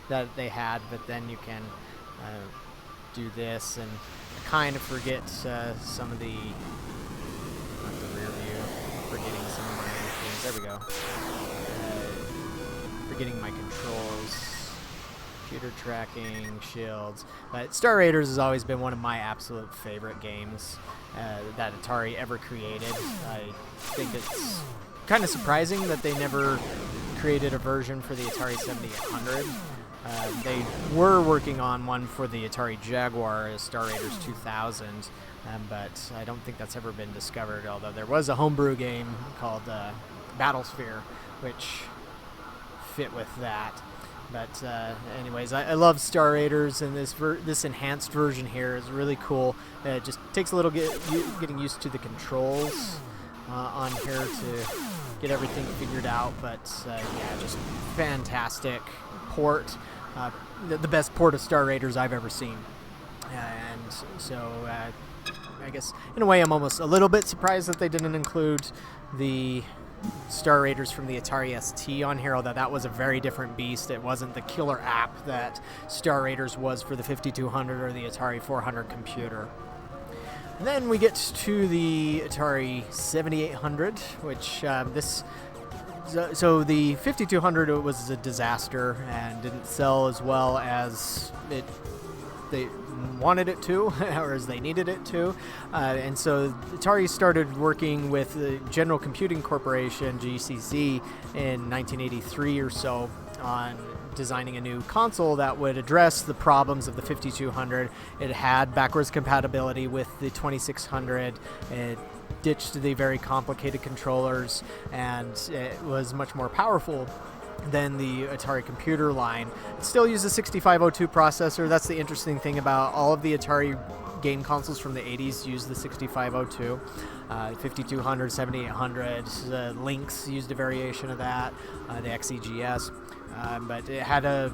that they had, but then you can do this, and I kind of forget some of the, not the rear view, forgetting some of my things. There we go. Forgetting my controls, computer tracking, shields. But Star Raiders has always been one of my absolute favorite games that Atari ever created. I think it's kind of surprising that they never created a version for the Atari 7800. They were working on one for the Atari Jaguar, Star Raiders 2000, but I don't think that's ever been discovered, although there was a homebrew game called Battlesphere, which fit with that. But anyways, I love Star Raiders, and this enhanced version here is really cool. It just takes a little getting used to the controls on here to get everything figured out, but yeah, just fantastic port. The best port of Star Raiders I've ever seen. And so I guess in a way I'm almost a little bit surprised that they didn't include the Star Raiders from the Atari ST on here, although that was a very different beast. It wasn't the killer app that Star Raiders was for the 5200 or the Atari 400 computer. And then we get to the Atari 7800, which so the 5200 was a disaster and didn't sell as well as they wanted it to, or as they needed it to, and so Atari started working with the General Computing Corporation, GCC, in 1983 or so on designing a new console that would address the problems of the 5200. It had backwards compatibility with the 2600. It ditched the very complicated controllers, and it was much more powerful than the Atari computer line. It still used a 6502 processor. That's the interesting thing about all of the Atari game consoles from the 80s used the 6502. 5200, 7800, Lynx used a variation of that, the XEGS. But it had a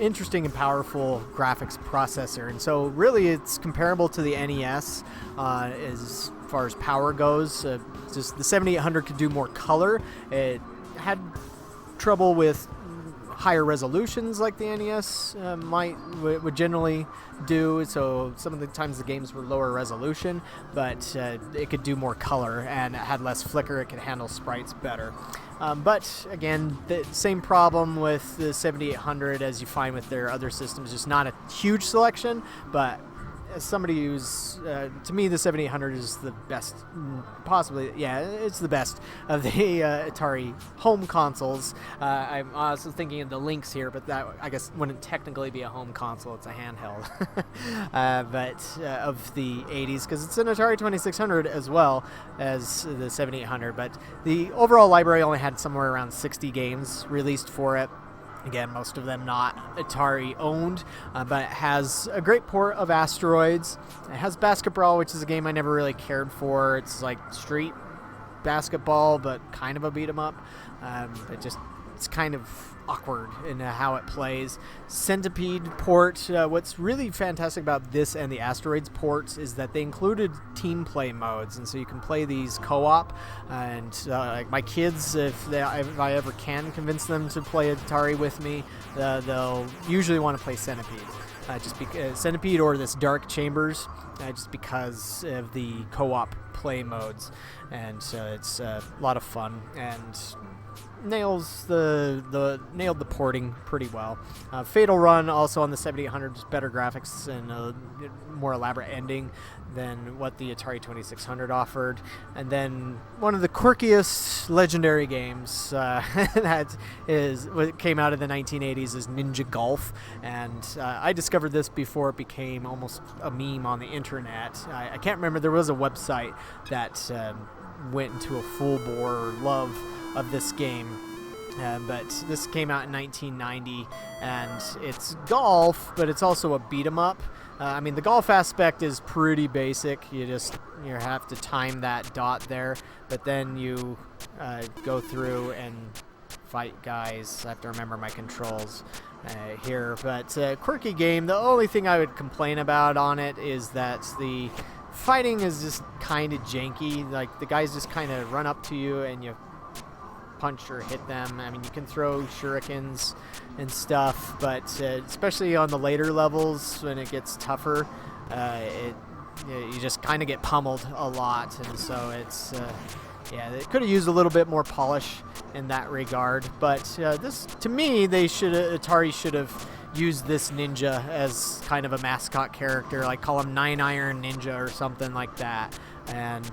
interesting and powerful graphics processor, and so really it's comparable to the NES as far as power goes. Just the 7800 could do more color. It had trouble with higher resolutions like the NES would generally do, so some of the times the games were lower resolution, but it could do more color, and it had less flicker. It could handle sprites better. But again, the same problem with the 7800 as you find with their other systems, just not a huge selection, but as somebody who's, to me, the 7800 is the best, possibly, yeah, it's the best of the Atari home consoles. I'm also thinking of the Lynx here, but that, I guess, wouldn't technically be a home console, it's a handheld. But of the 80s, because it's an Atari 2600 as well as the 7800, but the overall library only had somewhere around 60 games released for it. Again, most of them not Atari owned, but it has a great port of Asteroids. It has Basketball, which is a game I never really cared for. It's like street basketball, but kind of a beat 'em up. It's kind of awkward in how it plays. Centipede port. What's really fantastic about this and the Asteroids ports is that they included team play modes, and so you can play these co-op. And like my kids, if I ever can convince them to play Atari with me, they'll usually want to play Centipede. Just because Centipede or this Dark Chambers, just because of the co-op play modes, and so it's a lot of fun and nailed the porting pretty well. Fatal Run also on the 7800, just better graphics and a more elaborate ending than what the Atari 2600 offered. And then one of the quirkiest legendary games that what came out of the 1980s is Ninja Golf, and I discovered this before it became almost a meme on the internet. I can't remember, there was a website that went into a full-bore love of this game, but this came out in 1990, and it's golf, but it's also a beat 'em up. I mean, the golf aspect is pretty basic. You have to time that dot there, but then you go through and fight guys. I have to remember my controls here, but quirky game. The only thing I would complain about on it is that the fighting is just kind of janky. Like, the guys just kind of run up to you and you punch or hit them. I mean, you can throw shurikens and stuff, but especially on the later levels when it gets tougher, you just kind of get pummeled a lot, and so it's yeah, they could have used a little bit more polish in that regard. But this, to me, Atari should have used this ninja as kind of a mascot character, like call him 9 Iron Ninja or something like that. and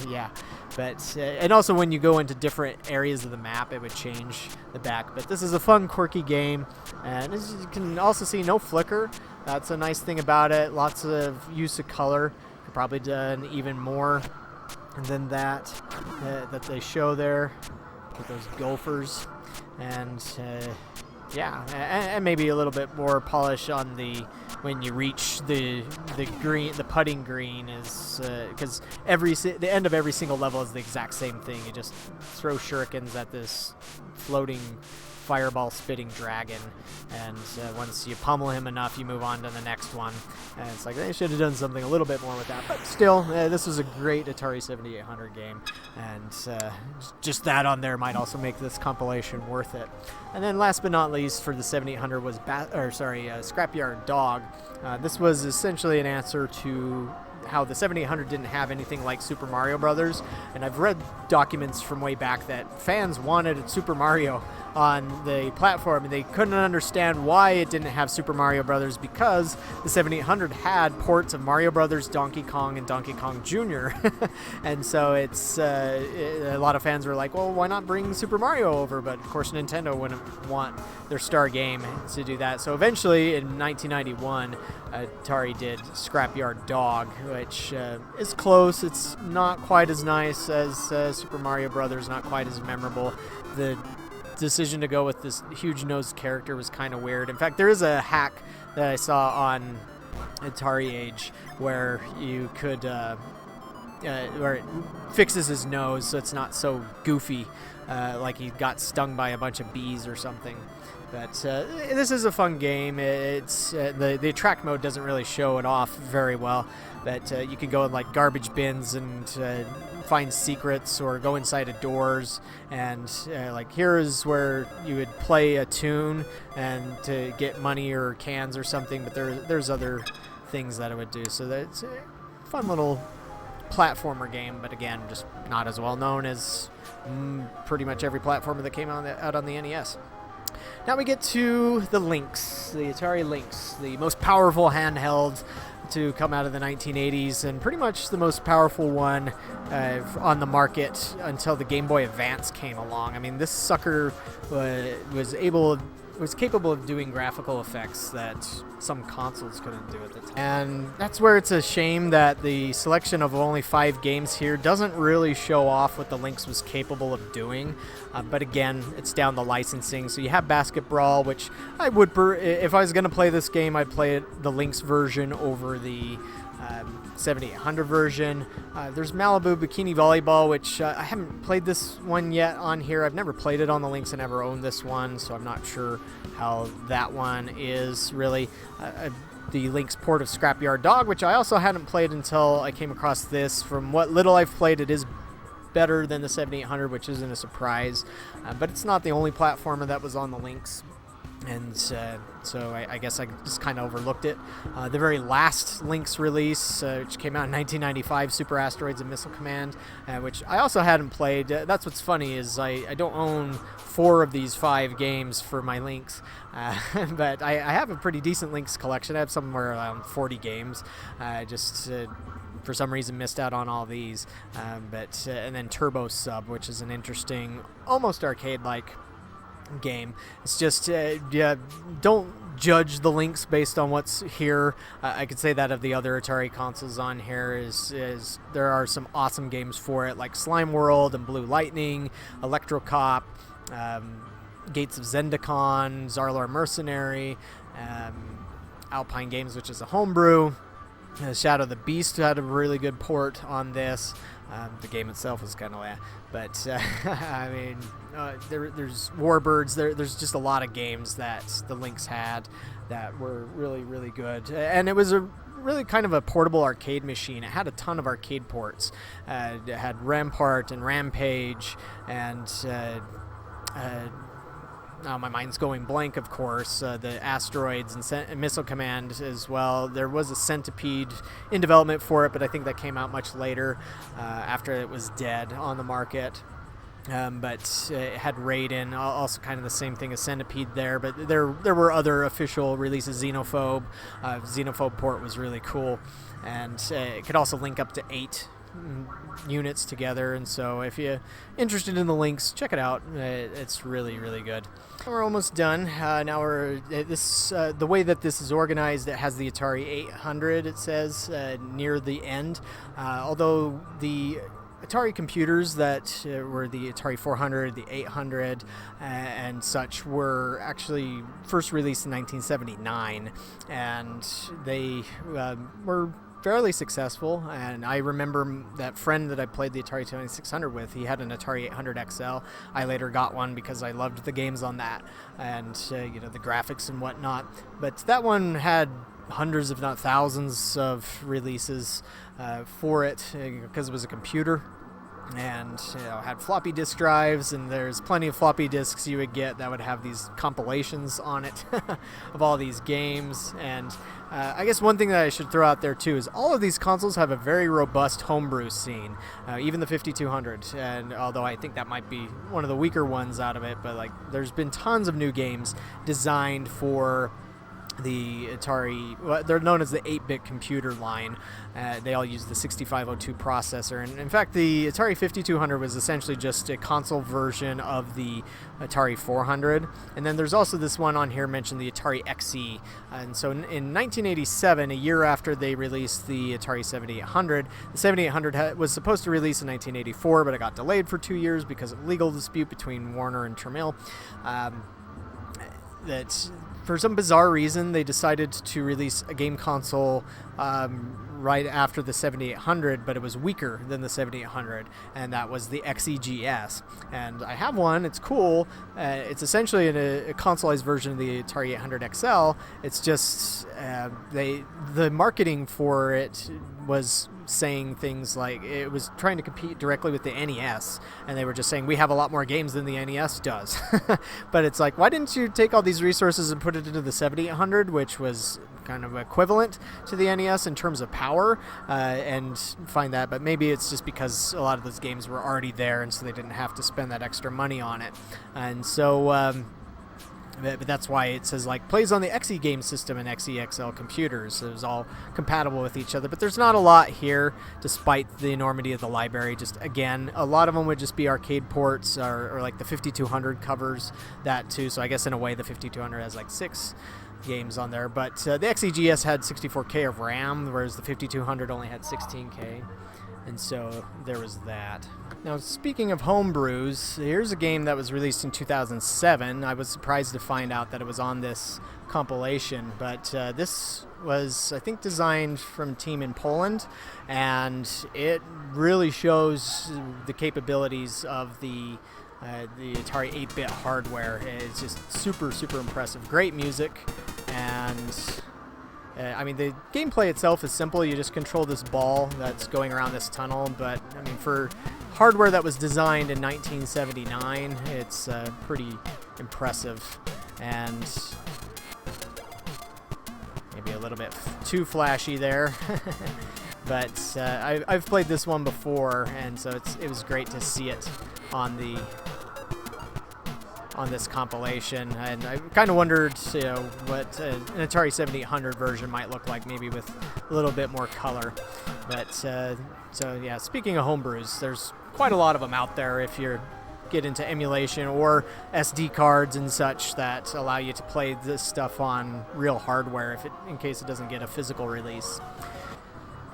yeah, but and also when you go into different areas of the map, it would change the back. But this is a fun, quirky game, and as you can also see, no flicker. That's a nice thing about it. Lots of use of color. Could probably done even more than that that they show there with those gophers, and yeah, and maybe a little bit more polish on the when you reach the green, the putting green is because the end of every single level is the exact same thing. You just throw shurikens at this floating fireball spitting dragon, and once you pummel him enough, you move on to the next one. And it's like they should have done something a little bit more with that, but still, this was a great Atari 7800 game, and just that on there might also make this compilation worth it. And then last but not least for the 7800 was Scrapyard Dog. This was essentially an answer to how the 7800 didn't have anything like Super Mario Brothers, and I've read documents from way back that fans wanted Super Mario on the platform, and they couldn't understand why it didn't have Super Mario Brothers because the 7800 had ports of Mario Brothers, Donkey Kong, and Donkey Kong Jr. And so it's a lot of fans were like, well, why not bring Super Mario over? But of course Nintendo wouldn't want their star game to do that. So eventually in 1991 Atari did Scrapyard Dog, which is close. It's not quite as nice as Super Mario Brothers, not quite as memorable. The decision to go with this huge nosed character was kind of weird. In fact, there is a hack that I saw on Atari Age where you could where it fixes his nose so it's not so goofy, like he got stung by a bunch of bees or something. But this is a fun game. It's the track mode doesn't really show it off very well, but you can go in like garbage bins and find secrets or go inside of doors, and like here is where you would play a tune and to get money or cans or something, but there's other things that it would do. So that's a fun little platformer game, but again, just not as well known as pretty much every platformer that came out on the NES. Now we get to the Lynx, the Atari Lynx, the most powerful handheld to come out of the 1980s, and pretty much the most powerful one on the market until the Game Boy Advance came along. I mean, this sucker was capable of doing graphical effects that some consoles couldn't do at the time. And that's where it's a shame that the selection of only 5 games here doesn't really show off what the Lynx was capable of doing. But again, it's down the licensing. So you have Basket Brawl, which I would, if I was going to play this game, I'd play the Lynx version over the 7800 version. There's Malibu Bikini Volleyball, which I haven't played this one yet on here. I've never played it on the Lynx. I never owned this one, so I'm not sure how that one is really. The Lynx port of Scrapyard Dog, which I also hadn't played until I came across this. From what little I've played, it is better than the 7800, which isn't a surprise. But it's not the only platformer that was on the Lynx. And so I guess I just kind of overlooked it. The very last Lynx release, which came out in 1995, Super Asteroids and Missile Command, which I also hadn't played. That's what's funny is I don't own 4 of these 5 games for my Lynx, but I have a pretty decent Lynx collection. I have somewhere around 40 games. Just for some reason missed out on all these. And then Turbo Sub, which is an interesting, almost arcade-like game. It's just don't judge the Lynx based on what's here. I could say that of the other Atari consoles on here is there are some awesome games for it, like Slime World and Blue Lightning, Electro Cop, Gates of Zendikon, Zarlor Mercenary, Alpine Games, which is a homebrew. Shadow the Beast had a really good port on this. The game itself was kind of but I mean, there's Warbirds. There's just a lot of games that the Lynx had that were really, really good. And it was a really kind of a portable arcade machine. It had a ton of arcade ports. It had Rampart and Rampage and now my mind's going blank, of course. The Asteroids and Missile Command as well. There was a Centipede in development for it, but I think that came out much later after it was dead on the market. but it had Raid in, also kind of the same thing as Centipede there, but there were other official releases. Xenophobe. Xenophobe port was really cool, and it could also link up to 8 units together, and so if you're interested in the Lynx, check it out. It's really, really good. We're almost done. Now we're the way that this is organized, it has the Atari 800, it says, near the end, although the Atari computers that were the Atari 400, the 800, and such were actually first released in 1979, and they were fairly successful. And I remember that friend that I played the Atari 2600 with, he had an Atari 800 XL. I later got one because I loved the games on that, and the graphics and whatnot. But that one had hundreds, if not thousands, of releases for it because it was a computer, and had floppy disk drives, and there's plenty of floppy disks you would get that would have these compilations on it of all these games. And I guess one thing that I should throw out there too is all of these consoles have a very robust homebrew scene, even the 5200, and although I think that might be one of the weaker ones out of it, but like there's been tons of new games designed for the Atari, well, they're known as the 8-bit computer line. They all use the 6502 processor, and in fact the Atari 5200 was essentially just a console version of the Atari 400. And then there's also this one on here mentioned, the Atari XE, and so in 1987, a year after they released the Atari 7800, the 7800 was supposed to release in 1984, but it got delayed for 2 years because of legal dispute between Warner and Tramiel. That for some bizarre reason, they decided to release a game console right after the 7800, but it was weaker than the 7800, and that was the XEGS. And I have one. It's cool. It's essentially a consoleized version of the Atari 800 XL. It's just the marketing for it was saying things like it was trying to compete directly with the NES, and they were just saying we have a lot more games than the NES does. But it's like, why didn't you take all these resources and put it into the 7800, which was kind of equivalent to the NES in terms of power, and find that. But maybe it's just because a lot of those games were already there, and so they didn't have to spend that extra money on it. And so but that's why it says like plays on the XE game system and XEXL computers. So it was all compatible with each other, but there's not a lot here despite the enormity of the library. Just again, a lot of them would just be arcade ports, or like the 5200 covers that too. So I guess in a way the 5200 has like 6 games on there, but the XEGS had 64K of RAM, whereas the 5200 only had 16K. And so there was that. Now, speaking of homebrews, here's a game that was released in 2007. I was surprised to find out that it was on this compilation, but this was, I think, designed from a team in Poland, and it really shows the capabilities of the Atari 8-bit hardware. It's just super, super impressive. Great music, and I mean, the gameplay itself is simple. You just control this ball that's going around this tunnel, but I mean, for hardware that was designed in 1979, it's pretty impressive, and maybe a little bit too flashy there. But I've played this one before, and so it was great to see it on this compilation. And I kind of wondered, what an Atari 7800 version might look like, maybe with a little bit more color. But so yeah, speaking of homebrews, there's quite a lot of them out there if you get into emulation or SD cards and such that allow you to play this stuff on real hardware in case it doesn't get a physical release.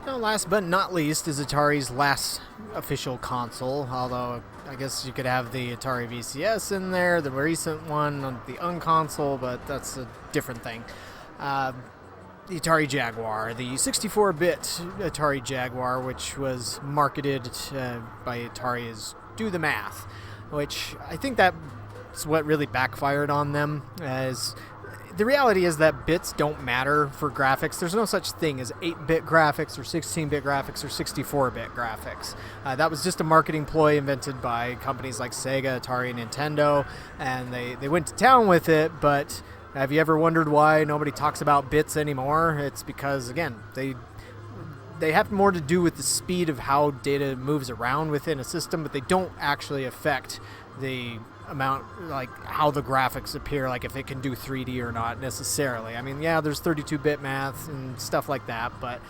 Now, last but not least is Atari's last official console, although I guess you could have the Atari VCS in there, the recent one on the unconsole, but that's a different thing. The Atari Jaguar, the 64-bit Atari Jaguar, which was marketed by Atari as Do the Math, which I think that's what really backfired on them, as the reality is that bits don't matter for graphics. There's no such thing as 8-bit graphics or 16-bit graphics or 64-bit graphics. That was just a marketing ploy invented by companies like Sega, Atari, and Nintendo, and they went to town with it, but have you ever wondered why nobody talks about bits anymore? It's because, again, they have more to do with the speed of how data moves around within a system, but they don't actually affect the amount, like how the graphics appear, like if it can do 3D or not necessarily. I mean, yeah, there's 32-bit math and stuff like that, but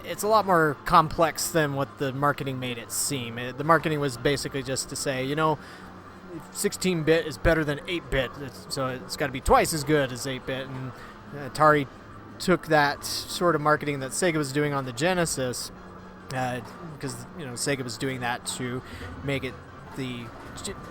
it's a lot more complex than what the marketing made it seem. The marketing was basically just to say, 16-bit is better than 8-bit, so it's got to be twice as good as 8-bit, and Atari took that sort of marketing that Sega was doing on the Genesis, because Sega was doing that to make it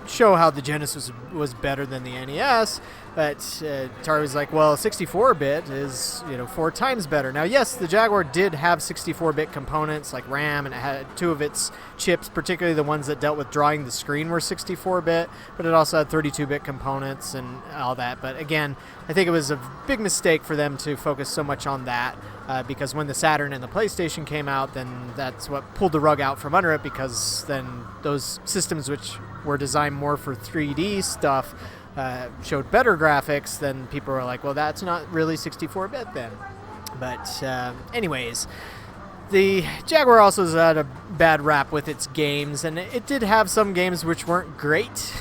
show how the Genesis was better than the NES, but Atari was like, well, 64-bit is 4 times better. Now, yes, the Jaguar did have 64-bit components like RAM, and it had 2 of its chips, particularly the ones that dealt with drawing the screen, were 64-bit, but it also had 32-bit components and all that. But again, I think it was a big mistake for them to focus so much on that, because when the Saturn and the PlayStation came out, then that's what pulled the rug out from under it, because then those systems which were designed more for 3D stuff showed better graphics. Then people were like, well, that's not really 64-bit then. But anyways, the Jaguar also has had a bad rap with its games, and it did have some games which weren't great,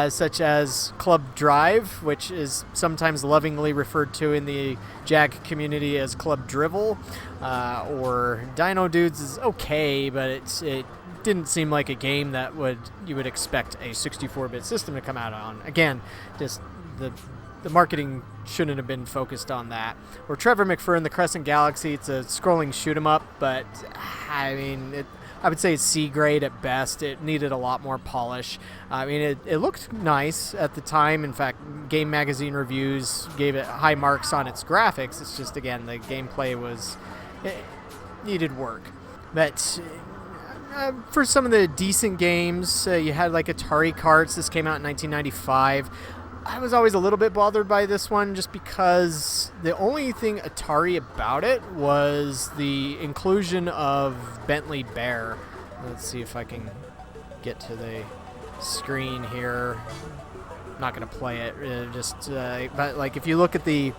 such as Club Drive, which is sometimes lovingly referred to in the Jag community as Club Drivel, or Dino Dudes is okay, but it didn't seem like a game that you would expect a 64-bit system to come out on. Again, just the marketing shouldn't have been focused on that. Or Trevor McFern, The Crescent Galaxy, it's a scrolling shoot 'em up, but I mean, I would say it's C grade at best. It needed a lot more polish. I mean, it looked nice at the time. In fact, Game Magazine reviews gave it high marks on its graphics. It's just, again, the gameplay it needed work. But for some of the decent games, you had like Atari Karts. This came out in 1995. I was always a little bit bothered by this one just because the only thing Atari about it was the inclusion of Bentley Bear. Let's see if I can get to the screen here. I'm not going to play it, but like if you look at the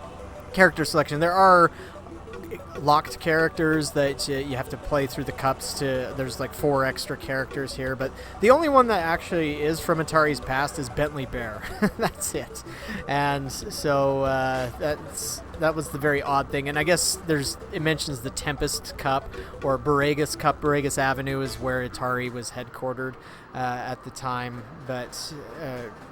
character selection, there are locked characters that you have to play through the cups there's like 4 extra characters here, but the only one that actually is from Atari's past is Bentley Bear. That's it. And so that was the very odd thing. And I guess it mentions the Tempest Cup or Borregas Cup. Borregas Avenue is where Atari was headquartered at the time, but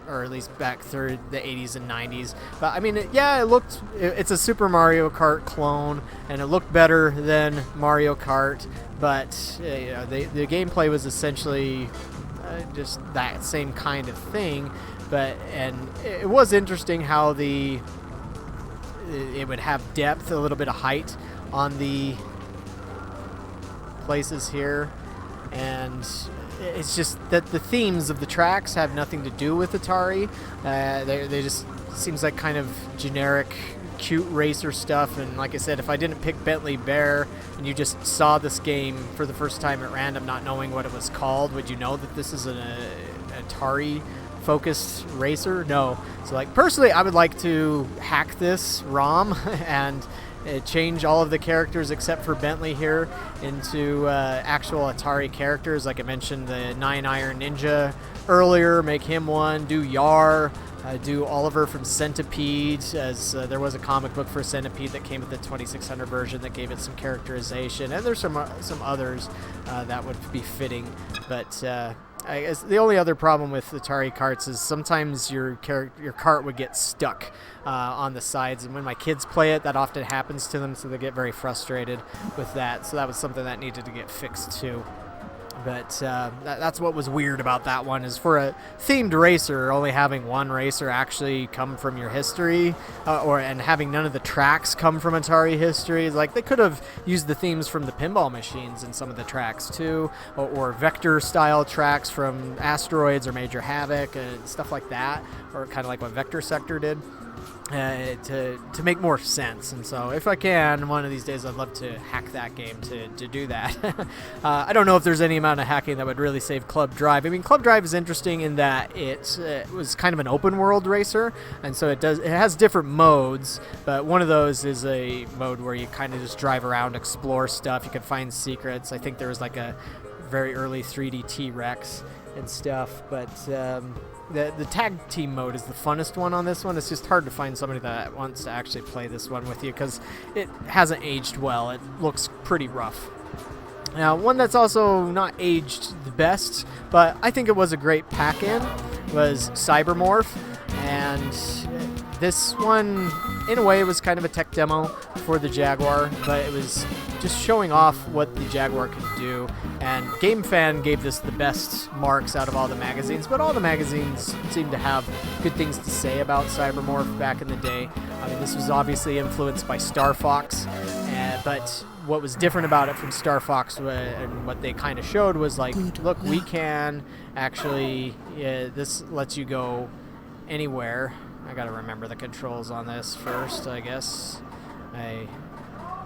or at least back through the 80s and 90s. But I mean, it's a Super Mario Kart clone, and it looked better than Mario Kart, but the gameplay was essentially just that same kind of thing. And it was interesting how it would have depth, a little bit of height on the places here, and it's just that the themes of the tracks have nothing to do with Atari. They just seems like kind of generic, cute racer stuff. And like I said, if I didn't pick Bentley Bear and you just saw this game for the first time at random, not knowing what it was called, would you know that this is an Atari focused racer? No. So like personally, I would like to hack this ROM and change all of the characters except for Bentley here into actual Atari characters. Like I mentioned, the 9-Iron Ninja earlier, make him one, do Yar, do Oliver from Centipede, as there was a comic book for Centipede that came with the 2600 version that gave it some characterization, and there's some others that would be fitting. But I guess the only other problem with Atari Karts is sometimes your cart would get stuck on the sides, and when my kids play it, that often happens to them, so they get very frustrated with that. So that was something that needed to get fixed too. But that's what was weird about that one, is for a themed racer, only having one racer actually come from your history, and having none of the tracks come from Atari history. Like, they could have used the themes from the pinball machines in some of the tracks too, or Vector style tracks from Asteroids or Major Havoc and stuff like that, or kind of like what Vector Sector did. to make more sense. And so if I can, one of these days I'd love to hack that game to do that. I don't know if there's any amount of hacking that would really save Club Drive. I mean, Club Drive is interesting in that it was kind of an open world racer, and so it has different modes, but one of those is a mode where you kind of just drive around, explore stuff. You can find secrets. I think there was like a very early 3D T-Rex and stuff, but the tag team mode is the funnest one on this one. It's just hard to find somebody that wants to actually play this one with you because it hasn't aged well. It looks pretty rough. Now, one that's also not aged the best, but I think it was a great pack-in, was Cybermorph. And this one, in a way, was kind of a tech demo for the Jaguar, but it was just showing off what the Jaguar could do. And GameFan gave this the best marks out of all the magazines, but all the magazines seem to have good things to say about Cybermorph back in the day. I mean, this was obviously influenced by Star Fox, but what was different about it from Star Fox and what they kind of showed was like, look, we can actually, this lets you go anywhere. I gotta remember the controls on this first, I guess.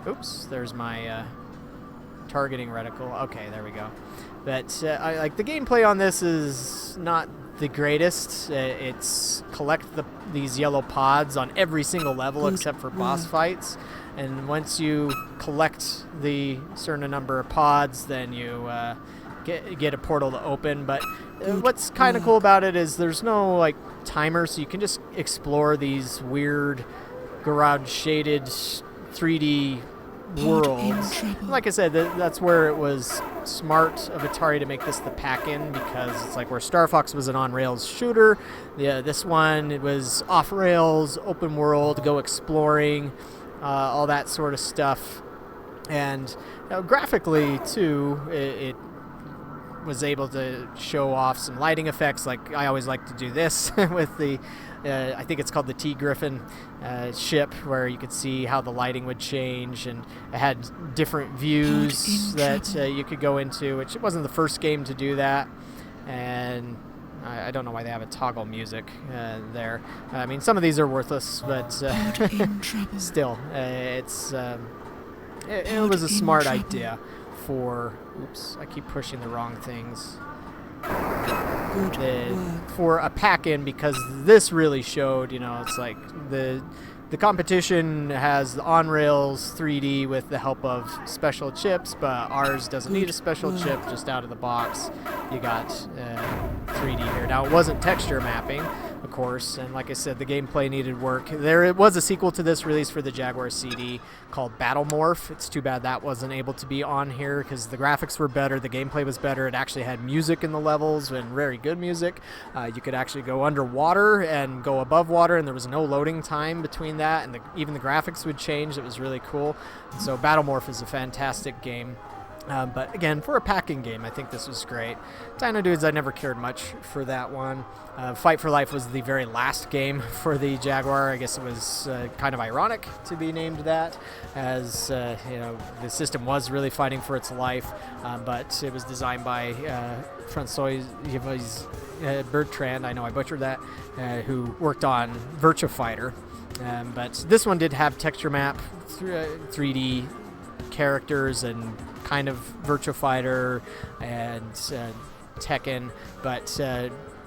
Oops, there's my targeting reticle. Okay, there we go. But I like the gameplay on this is not the greatest. It's collect these yellow pods on every single level except for boss fights. And once you collect the certain number of pods, then you get a portal to open. But what's kind of cool about it is there's no like timer, so you can just explore these weird garage shaded 3D worlds. Like I said, that's where it was smart of Atari to make this the pack-in, because it's like where Star Fox was an on-rails shooter, this one, it was off-rails, open world, go exploring, all that sort of stuff. And graphically too, it was able to show off some lighting effects. Like I always like to do this with the I think it's called the T-Griffin ship, where you could see how the lighting would change, and it had different views that you could go into, which it wasn't the first game to do that. And I don't know why they have a toggle music there. I mean, some of these are worthless, but still, it was a smart idea for... Oops, I keep pushing the wrong things. For a pack-in, because this really showed, it's like the competition has the on-rails 3D with the help of special chips, but ours doesn't need a special chip. Just out of the box, you got 3D here. Now, it wasn't texture mapping, of course, and like I said, the gameplay needed work. There was a sequel to this released for the Jaguar CD called Battle Morph. It's too bad that wasn't able to be on here, because the graphics were better, the gameplay was better, it actually had music in the levels, and very good music. You could actually go underwater and go above water, and there was no loading time between that, and even the graphics would change. It was really cool. And so Battle Morph is a fantastic game. But again, for a packing game, I think this was great. Dino Dudes, I never cared much for that one. Fight for Life was the very last game for the Jaguar. I guess it was kind of ironic to be named that, as the system was really fighting for its life. But it was designed by Francois Bertrand, I know I butchered that, who worked on Virtua Fighter. But this one did have texture map, 3D characters, and kind of Virtua Fighter and Tekken, but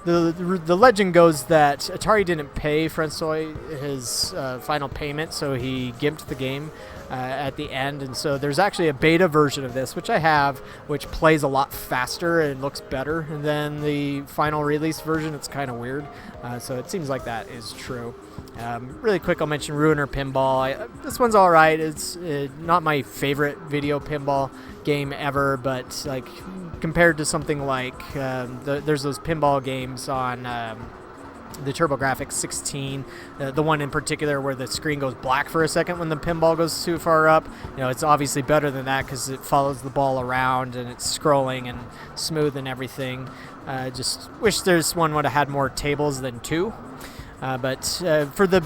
the legend goes that Atari didn't pay Francois his final payment, so he gimped the game at the end, and so there's actually a beta version of this, which I have, which plays a lot faster and looks better than the final release version. It's kind of weird, so it seems like that is true. Really quick, I'll mention Ruiner Pinball. This one's all right. It's not my favorite video pinball game ever, but like compared to something like there's those pinball games on the TurboGrafx 16, the one in particular where the screen goes black for a second when the pinball goes too far up. It's obviously better than that because it follows the ball around and it's scrolling and smooth and everything. Just wish this one would have had more tables than two. But for the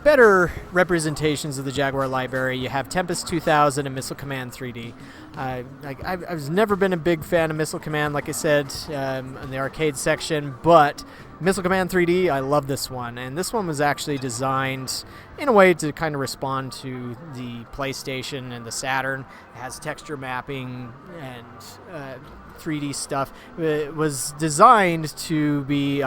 better representations of the Jaguar library. You have Tempest 2000 and Missile Command 3D. I've never been a big fan of Missile Command, like I said, in the arcade section, but Missile Command 3D, I love this one. And this one was actually designed in a way to kind of respond to the PlayStation and the Saturn. It has texture mapping and 3D stuff. It was designed to be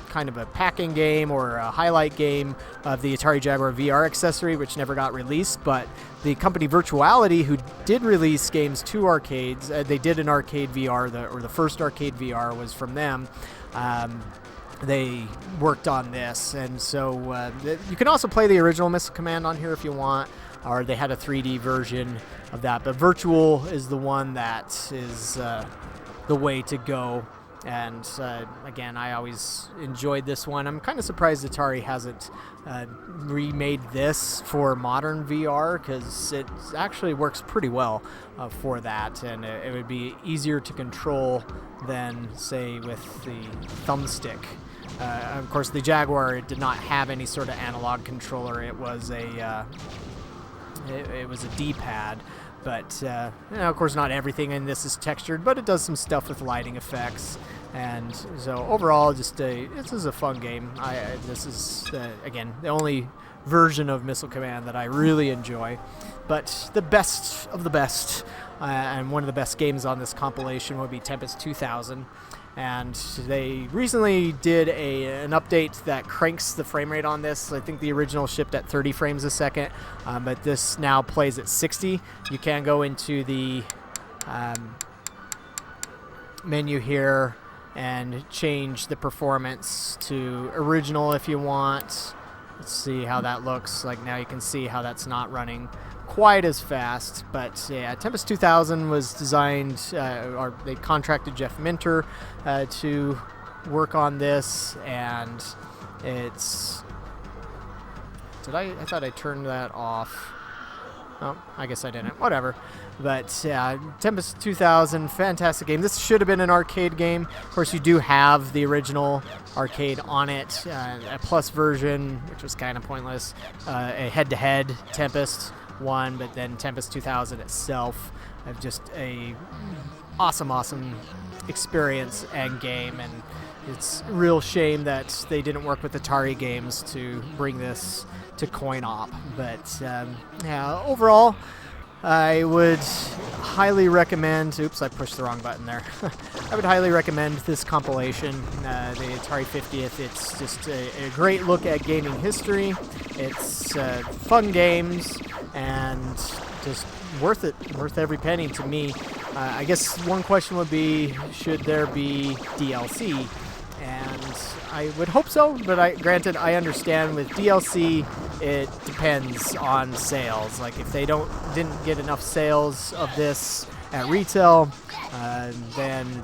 kind of a packing game or a highlight game of the Atari Jaguar VR accessory, which never got released, but the company Virtuality, who did release games to arcades, they did an arcade VR, the first arcade VR was from them. They worked on this, and so you can also play the original Missile Command on here if you want, or they had a 3D version of that, but Virtual is the one that is the way to go. And again, I always enjoyed this one. I'm kind of surprised Atari hasn't remade this for modern VR, because it actually works pretty well for that, and it would be easier to control than, say, with the thumbstick. Of course, the Jaguar, it did not have any sort of analog controller. It was a D-pad. But, of course, not everything in this is textured, but it does some stuff with lighting effects. And so, overall, this is a fun game. This is, again, the only version of Missile Command that I really enjoy. But the best of the best, and one of the best games on this compilation would be Tempest 2000. And they recently did an update that cranks the frame rate on this. I think the original shipped at 30 frames a second, but this now plays at 60. You can go into the menu here and change the performance to original if you want. Let's see how that looks. Like now you can see how that's not running quite as fast, but yeah, Tempest 2000 was designed, or they contracted Jeff Minter to work on this, and it's... I thought I turned that off. Oh, I guess I didn't. Whatever. But Tempest 2000, fantastic game. This should have been an arcade game. Of course, you do have the original arcade on it, a plus version, which was kind of pointless, a head-to-head Tempest one, but then Tempest 2000 itself, just a awesome experience and game, and it's a real shame that they didn't work with Atari Games to bring this to coin-op. But yeah, overall, I would highly recommend... Oops, I pushed the wrong button there. I would highly recommend this compilation, the Atari 50th. It's just a great look at gaming history. It's fun games, and just worth it, worth every penny to me. I guess one question would be, should there be DLC? And I would hope so, but granted, I understand with DLC, it depends on sales. Like if they didn't get enough sales of this at retail, then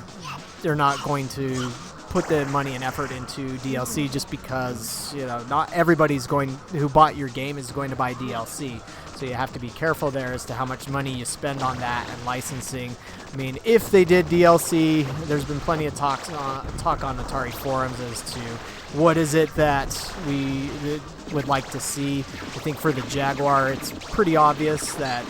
they're not going to put the money and effort into DLC, just because, you know, not everybody's who bought your game is going to buy DLC. So you have to be careful there as to how much money you spend on that and licensing. I mean, if they did DLC, there's been plenty of talk on Atari forums as to what is it that we would like to see. I think for the Jaguar, it's pretty obvious that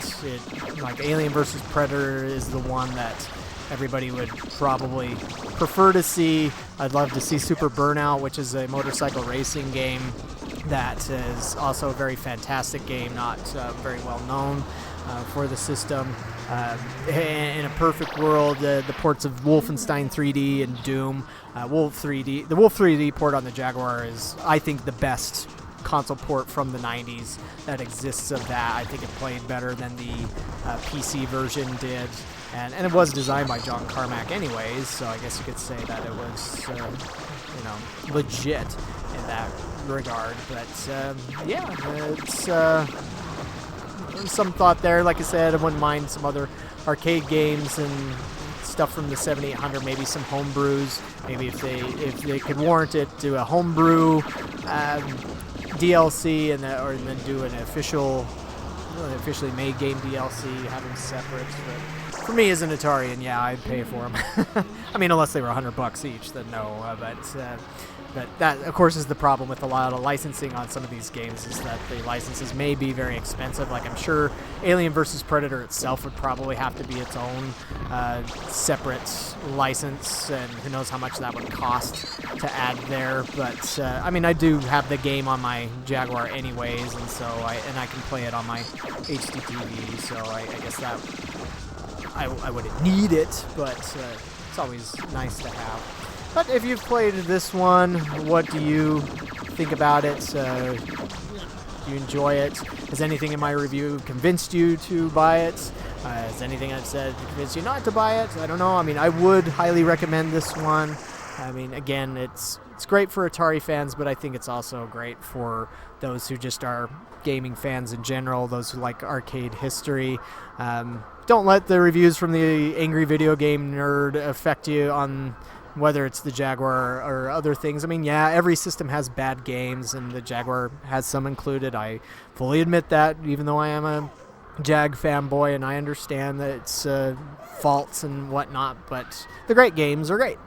like Alien vs. Predator is the one that everybody would probably prefer to see. I'd love to see Super Burnout, which is a motorcycle racing game that is also a very fantastic game, not very well known for the system. In a perfect world, the ports of Wolfenstein 3D and Doom, Wolf 3D. The Wolf 3D port on the Jaguar is, I think, the best console port from the 90s that exists of that. I think it played better than the PC version did. And it was designed by John Carmack anyways, so I guess you could say that it was, legit in that regard. But, yeah, it's some thought there. Like I said, I wouldn't mind some other arcade games and stuff from the 7800, maybe some homebrews. Maybe if they could warrant it, do a homebrew DLC, and then do an officially made game DLC, have them separate. But for me as an Atarian, yeah, I'd pay for them. I mean, unless they were $100 each, then no. But that, of course, is the problem with a lot of licensing on some of these games, is that the licenses may be very expensive. Like, I'm sure Alien vs. Predator itself would probably have to be its own separate license, and who knows how much that would cost to add there. But, I mean, I do have the game on my Jaguar anyways, and so I can play it on my HD TV, so I guess that I wouldn't need it, but it's always nice to have. But if you've played this one, what do you think about it? Do you enjoy it? Has anything in my review convinced you to buy it? Has anything I've said convinced you not to buy it? I don't know. I mean, I would highly recommend this one. I mean, again, it's great for Atari fans, but I think it's also great for those who just are gaming fans in general, those who like arcade history. Don't let the reviews from the angry video game nerd affect you on whether it's the Jaguar or other things. I mean, yeah, every system has bad games, and the Jaguar has some included. I fully admit that, even though I am a Jag fanboy, and I understand that it's faults and whatnot, but the great games are great,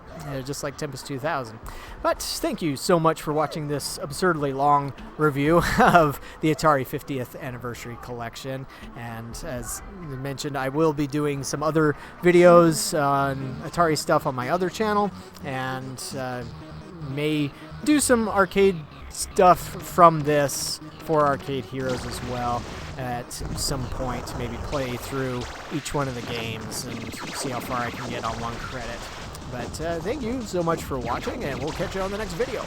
just like Tempest 2000. But thank you so much for watching this absurdly long review of the Atari 50th Anniversary Collection. And as mentioned, I will be doing some other videos on Atari stuff on my other channel, and may do some arcade stuff from this for Arcade Heroes as well at some point. Maybe play through each one of the games and see how far I can get on one credit. But thank you so much for watching, and we'll catch you on the next video.